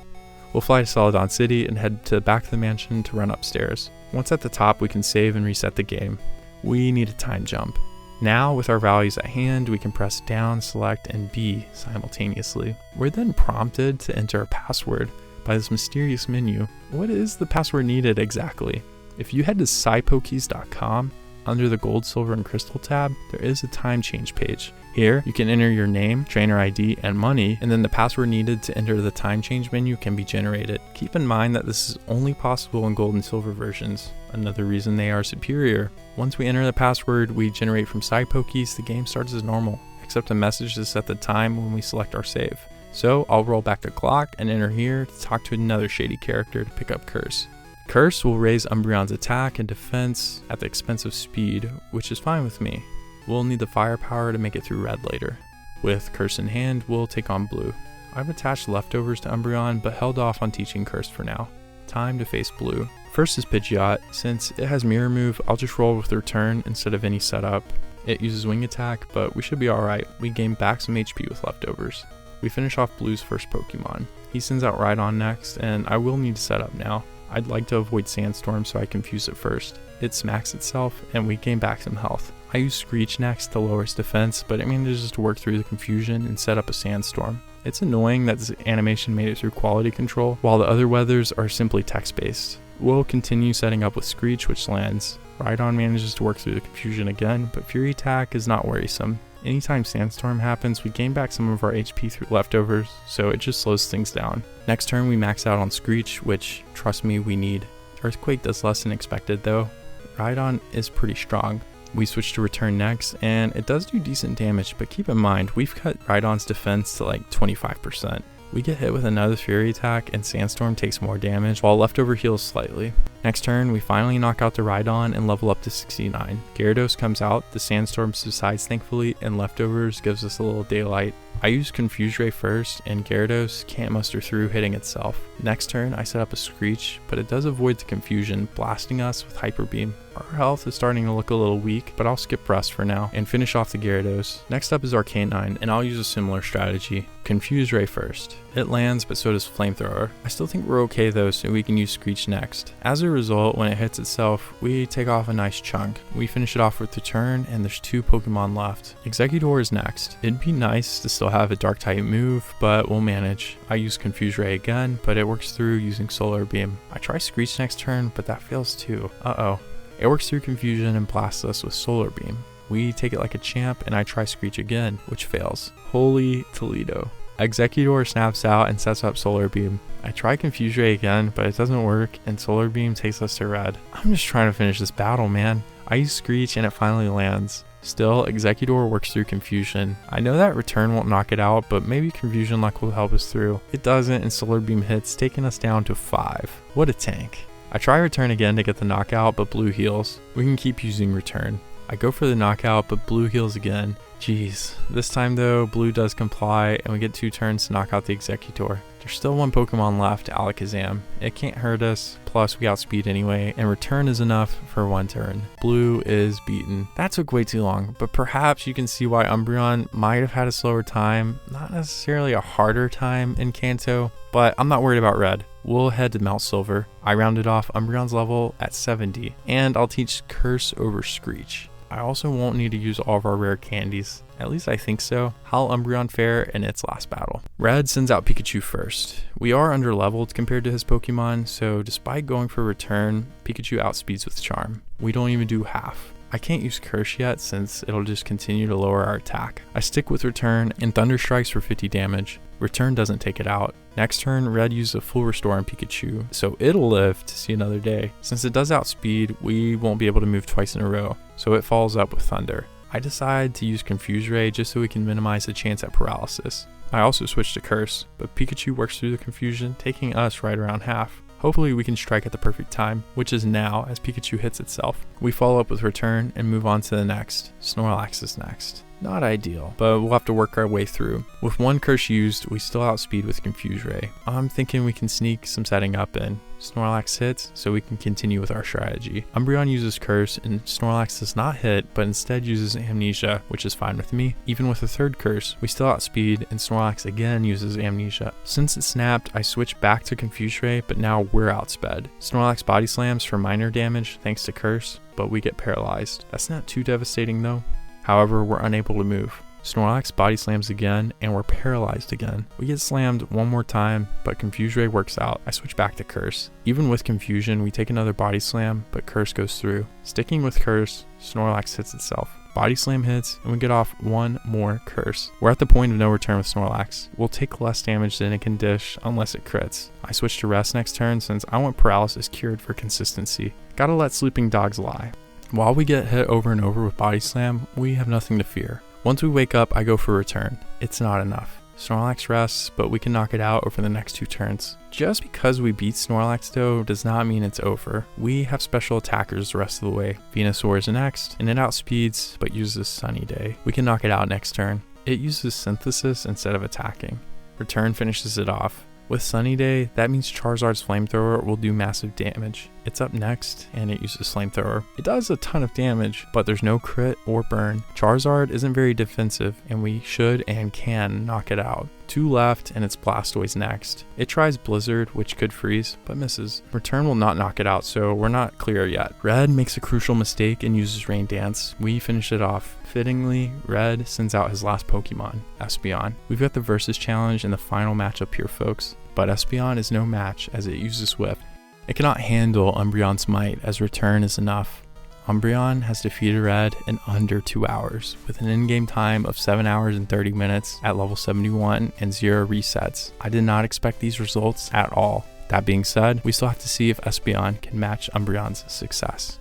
We'll fly to Celadon City and head to the back of the mansion to run upstairs. Once at the top, we can save and reset the game. We need a time jump. Now, with our values at hand, we can press down, select, and B simultaneously. We're then prompted to enter a password by this mysterious menu. What is the password needed exactly? If you head to SciPokeys.com, under the Gold, Silver, and Crystal tab, there is a time change page. Here, you can enter your name, trainer ID, and money, and then the password needed to enter the time change menu can be generated. Keep in mind that this is only possible in Gold and Silver versions, another reason they are superior. Once we enter the password we generate from SciPokeys, the game starts as normal, except a message to set the time when we select our save. So I'll roll back the clock and enter here to talk to another shady character to pick up Curse. Curse will raise Umbreon's attack and defense at the expense of speed, which is fine with me. We'll need the firepower to make it through red later. With Curse in hand, we'll take on blue. I've attached leftovers to Umbreon, but held off on teaching Curse for now. Time to face blue. First is Pidgeot. Since it has Mirror Move, I'll just roll with Return instead of any setup. It uses Wing Attack, but we should be alright. We gain back some HP with leftovers. We finish off Blue's first Pokemon. He sends out Rhydon next, and I will need to set up now. I'd like to avoid Sandstorm, so I confuse it first. It smacks itself, and we gain back some health. I use Screech next to lower its defense, but it manages to work through the confusion and set up a Sandstorm. It's annoying that this animation made it through quality control, while the other weathers are simply text-based. We'll continue setting up with Screech, which lands. Rhydon manages to work through the confusion again, but Fury Attack is not worrisome. Anytime Sandstorm happens, we gain back some of our HP through leftovers, so it just slows things down. Next turn we max out on Screech, which, trust me, we need. Earthquake does less than expected though. Rhydon is pretty strong. We switch to Return next, and it does do decent damage, but keep in mind, we've cut Rhydon's defense to like 25%. We get hit with another Fury Attack, and Sandstorm takes more damage, while Leftover heals slightly. Next turn, we finally knock out the Rhydon and level up to 69. Gyarados comes out, the Sandstorm subsides thankfully, and Leftovers gives us a little daylight. I use Confuse Ray first, and Gyarados can't muster through hitting itself. Next turn, I set up a Screech, but it does avoid the confusion, blasting us with Hyper Beam. Our health is starting to look a little weak, but I'll skip Rest for now, and finish off the Gyarados. Next up is Arcanine, and I'll use a similar strategy. Confuse Ray first. It lands, but so does Flamethrower. I still think we're okay though, so we can use Screech next. As a result, when it hits itself, we take off a nice chunk. We finish it off with the turn, and there's 2 Pokemon left. Exeggutor is next. It'd be nice to still have a Dark type move, but we'll manage. I use Confuse Ray again, but it works through using Solar Beam. I try Screech next turn, but that fails too. Uh-oh. It works through confusion and blasts us with Solar Beam. We take it like a champ, and I try Screech again, which fails. Holy Toledo. Executor snaps out and sets up Solar Beam. I try Confuse Ray again, but it doesn't work, and Solar Beam takes us to red. I'm just trying to finish this battle, man. I use Screech and it finally lands. Still, Executor works through Confusion. I know that Return won't knock it out, but maybe Confusion Luck will help us through. It doesn't, and Solar Beam hits, taking us down to 5. What a tank. I try Return again to get the knockout, but Blue heals. We can keep using Return. I go for the knockout, but Blue heals again. Jeez. This time though, Blue does comply, and we get 2 turns to knock out the Executor. There's still 1 Pokemon left, Alakazam. It can't hurt us, plus we outspeed anyway, and Return is enough for 1 turn. Blue is beaten. That took way too long, but perhaps you can see why Umbreon might have had a slower time, not necessarily a harder time in Kanto, but I'm not worried about red. We'll head to Mount Silver. I rounded off Umbreon's level at 70, and I'll teach Curse over Screech. I also won't need to use all of our rare candies. At least I think so. How'll Umbreon fare in its last battle? Red sends out Pikachu first. We are underleveled compared to his Pokemon, so despite going for Return, Pikachu outspeeds with Charm. We don't even do half. I can't use Curse yet since it'll just continue to lower our attack. I stick with Return and Thunder Strikes for 50 damage. Return doesn't take it out. Next turn, Red uses a full restore on Pikachu, so it'll live to see another day. Since it does outspeed, we won't be able to move twice in a row, so it follows up with Thunder. I decide to use Confuse Ray just so we can minimize the chance at paralysis. I also switch to Curse, but Pikachu works through the confusion, taking us right around half. Hopefully we can strike at the perfect time, which is now as Pikachu hits itself. We follow up with Return and move on to the next. Snorlax is next. Not ideal, but we'll have to work our way through. With 1 Curse used, we still outspeed with Confuse Ray. I'm thinking we can sneak some setting up in. Snorlax hits, so we can continue with our strategy. Umbreon uses Curse, and Snorlax does not hit, but instead uses Amnesia, which is fine with me. Even with a 3rd Curse, we still outspeed, and Snorlax again uses Amnesia. Since it snapped, I switch back to Confuse Ray, but now we're outsped. Snorlax body slams for minor damage thanks to Curse, but we get paralyzed. That's not too devastating though. However, we're unable to move. Snorlax body slams again, and we're paralyzed again. We get slammed 1 more time, but Confuse Ray works out. I switch back to Curse. Even with Confusion, we take another body slam, but Curse goes through. Sticking with Curse, Snorlax hits itself. Body slam hits, and we get off 1 more Curse. We're at the point of no return with Snorlax. We'll take less damage than it can dish, unless it crits. I switch to Rest next turn since I want Paralysis cured for consistency. Gotta let sleeping dogs lie. While we get hit over and over with Body Slam, we have nothing to fear. Once we wake up, I go for Return. It's not enough. Snorlax rests, but we can knock it out over the next 2 turns. Just because we beat Snorlax though does not mean it's over. We have special attackers the rest of the way. Venusaur is next, and it outspeeds, but uses Sunny Day. We can knock it out next turn. It uses Synthesis instead of attacking. Return finishes it off. With Sunny Day, that means Charizard's Flamethrower will do massive damage. It's up next, and it uses Flamethrower. It does a ton of damage, but there's no crit or burn. Charizard isn't very defensive, and we should and can knock it out. 2 left, and it's Blastoise next. It tries Blizzard, which could freeze, but misses. Return will not knock it out, so we're not clear yet. Red makes a crucial mistake and uses Rain Dance. We finish it off. Fittingly, Red sends out his last Pokemon, Espeon. We've got the Versus Challenge in the final matchup here, folks, but Espeon is no match as it uses Swift. It cannot handle Umbreon's might, as Return is enough. Umbreon has defeated Red in under 2 hours, with an in-game time of 7 hours and 30 minutes at level 71 and 0 resets. I did not expect these results at all. That being said, we still have to see if Espeon can match Umbreon's success.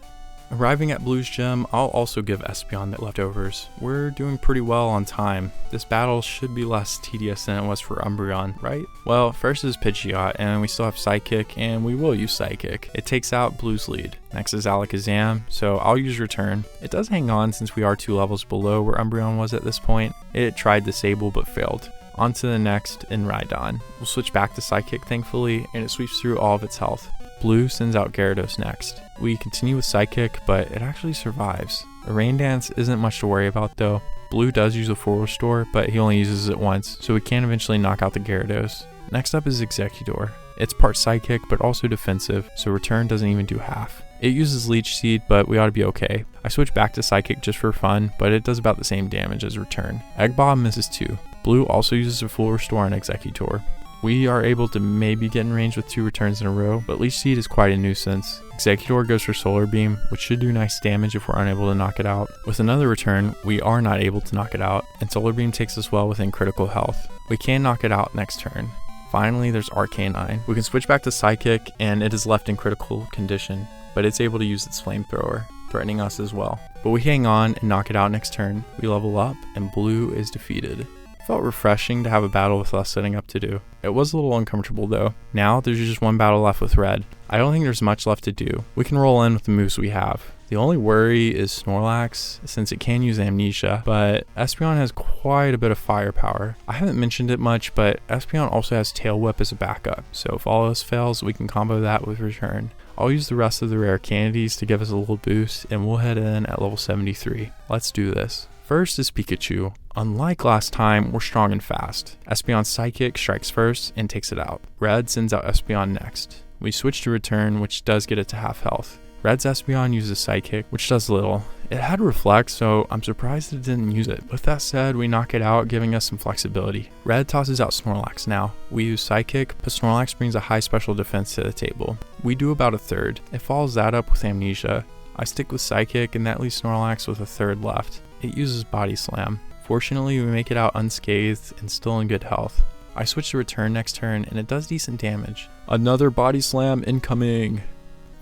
Arriving at Blue's Gym, I'll also give Espeon the leftovers. We're doing pretty well on time. This battle should be less tedious than it was for Umbreon, right? Well, first is Pidgeot, and we still have Psychic, and we will use Psychic. It takes out Blue's lead. Next is Alakazam, so I'll use Return. It does hang on since we are 2 levels below where Umbreon was at this point. It tried Disable but failed. On to the next in Rhydon. We'll switch back to Psychic thankfully, and it sweeps through all of its health. Blue sends out Gyarados next. We continue with Psychic, but it actually survives. A Rain Dance isn't much to worry about though. Blue does use a full restore, but he only uses it once, so we can eventually knock out the Gyarados. Next up is Executor. It's part Psychic, but also defensive, so Return doesn't even do half. It uses Leech Seed, but we ought to be okay. I switch back to Psychic just for fun, but it does about the same damage as Return. Egg Bomb misses too. Blue also uses a full restore on Executor. We are able to maybe get in range with 2 returns in a row, but Leech Seed is quite a nuisance. Executor goes for Solar Beam, which should do nice damage if we're unable to knock it out. With another return, we are not able to knock it out, and Solar Beam takes us well within critical health. We can knock it out next turn. Finally, there's Arcanine. We can switch back to Psychic, and it is left in critical condition, but it's able to use its Flamethrower, threatening us as well. But we hang on and knock it out next turn. We level up, and Blue is defeated. Felt refreshing to have a battle with less setting up to do. It was a little uncomfortable though. Now there's just one battle left with Red. I don't think there's much left to do. We can roll in with the moves we have. The only worry is Snorlax, since it can use Amnesia, but Espeon has quite a bit of firepower. I haven't mentioned it much, but Espeon also has Tail Whip as a backup, so if all else fails, we can combo that with Return. I'll use the rest of the rare candies to give us a little boost, and we'll head in at level 73. Let's do this. First is Pikachu. Unlike last time, we're strong and fast. Espeon's Psychic strikes first and takes it out. Red sends out Espeon next. We switch to Return, which does get it to half health. Red's Espeon uses Psychic, which does little. It had Reflect, so I'm surprised it didn't use it. With that said, we knock it out, giving us some flexibility. Red tosses out Snorlax now. We use Psychic, but Snorlax brings a high special defense to the table. We do about a third. It follows that up with Amnesia. I stick with Psychic, and that leaves Snorlax with a third left. It uses Body Slam. Fortunately, we make it out unscathed and still in good health. I switch to Return next turn, and it does decent damage. Another Body Slam incoming!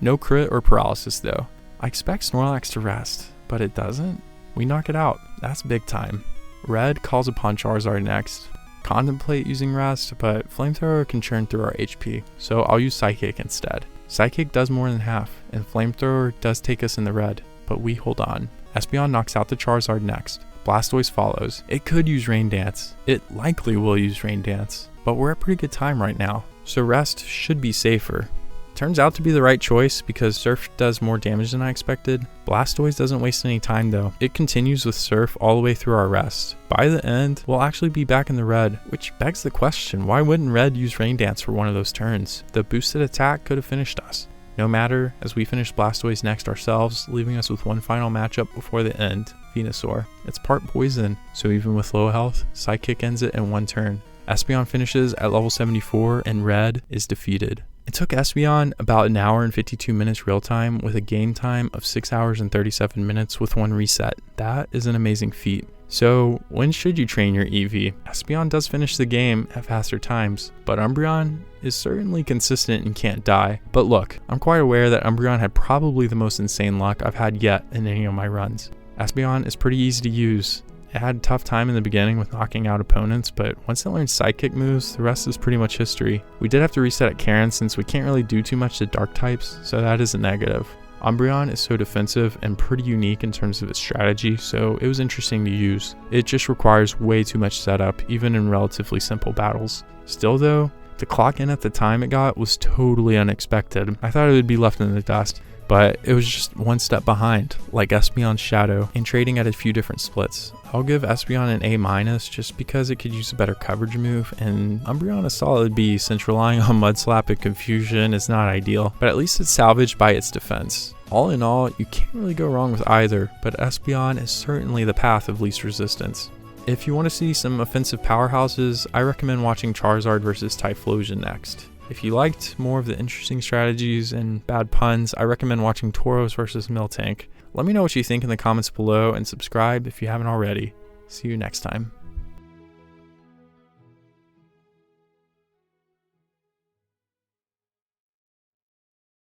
No crit or paralysis though. I expect Snorlax to rest, but it doesn't. We knock it out. That's big time. Red calls upon Charizard next. Contemplate using rest, but Flamethrower can churn through our HP, so I'll use Psychic instead. Psychic does more than half, and Flamethrower does take us in the red, but we hold on. Espeon knocks out the Charizard next. Blastoise follows. It could use Rain Dance. It likely will use Rain Dance, but we're at pretty good time right now, so rest should be safer. Turns out to be the right choice because Surf does more damage than I expected. Blastoise doesn't waste any time though. It continues with Surf all the way through our rest. By the end, we'll actually be back in the red, which begs the question, why wouldn't Red use Rain Dance for one of those turns? The boosted attack could have finished us. No matter, as we finish Blastoise next ourselves, leaving us with one final matchup before the end, Venusaur. It's part poison, so even with low health, Psychic ends it in one turn. Espeon finishes at level 74 and Red is defeated. It took Espeon about an hour and 52 minutes real time with a game time of 6 hours and 37 minutes with one reset. That is an amazing feat. So when should you train your Eevee? Espeon does finish the game at faster times, but Umbreon is certainly consistent and can't die. But look, I'm quite aware that Umbreon had probably the most insane luck I've had yet in any of my runs. Espeon is pretty easy to use. It had a tough time in the beginning with knocking out opponents, but once it learned Psychic moves, the rest is pretty much history. We did have to reset at Karen since we can't really do too much to Dark types, so that is a negative. Umbreon is so defensive and pretty unique in terms of its strategy, so it was interesting to use. It just requires way too much setup, even in relatively simple battles. Still though, to clock in at the time it got was totally unexpected. I thought it would be left in the dust, but it was just one step behind, like Espeon's Shadow, and trading at a few different splits. I'll give Espeon an A- just because it could use a better coverage move, and Umbreon a solid B since relying on Mud Slap and Confusion is not ideal, but at least it's salvaged by its defense. All in all, you can't really go wrong with either, but Espeon is certainly the path of least resistance. If you want to see some offensive powerhouses, I recommend watching Charizard vs Typhlosion next. If you liked more of the interesting strategies and bad puns, I recommend watching Tauros vs Miltank. Let me know what you think in the comments below and subscribe if you haven't already. See you next time.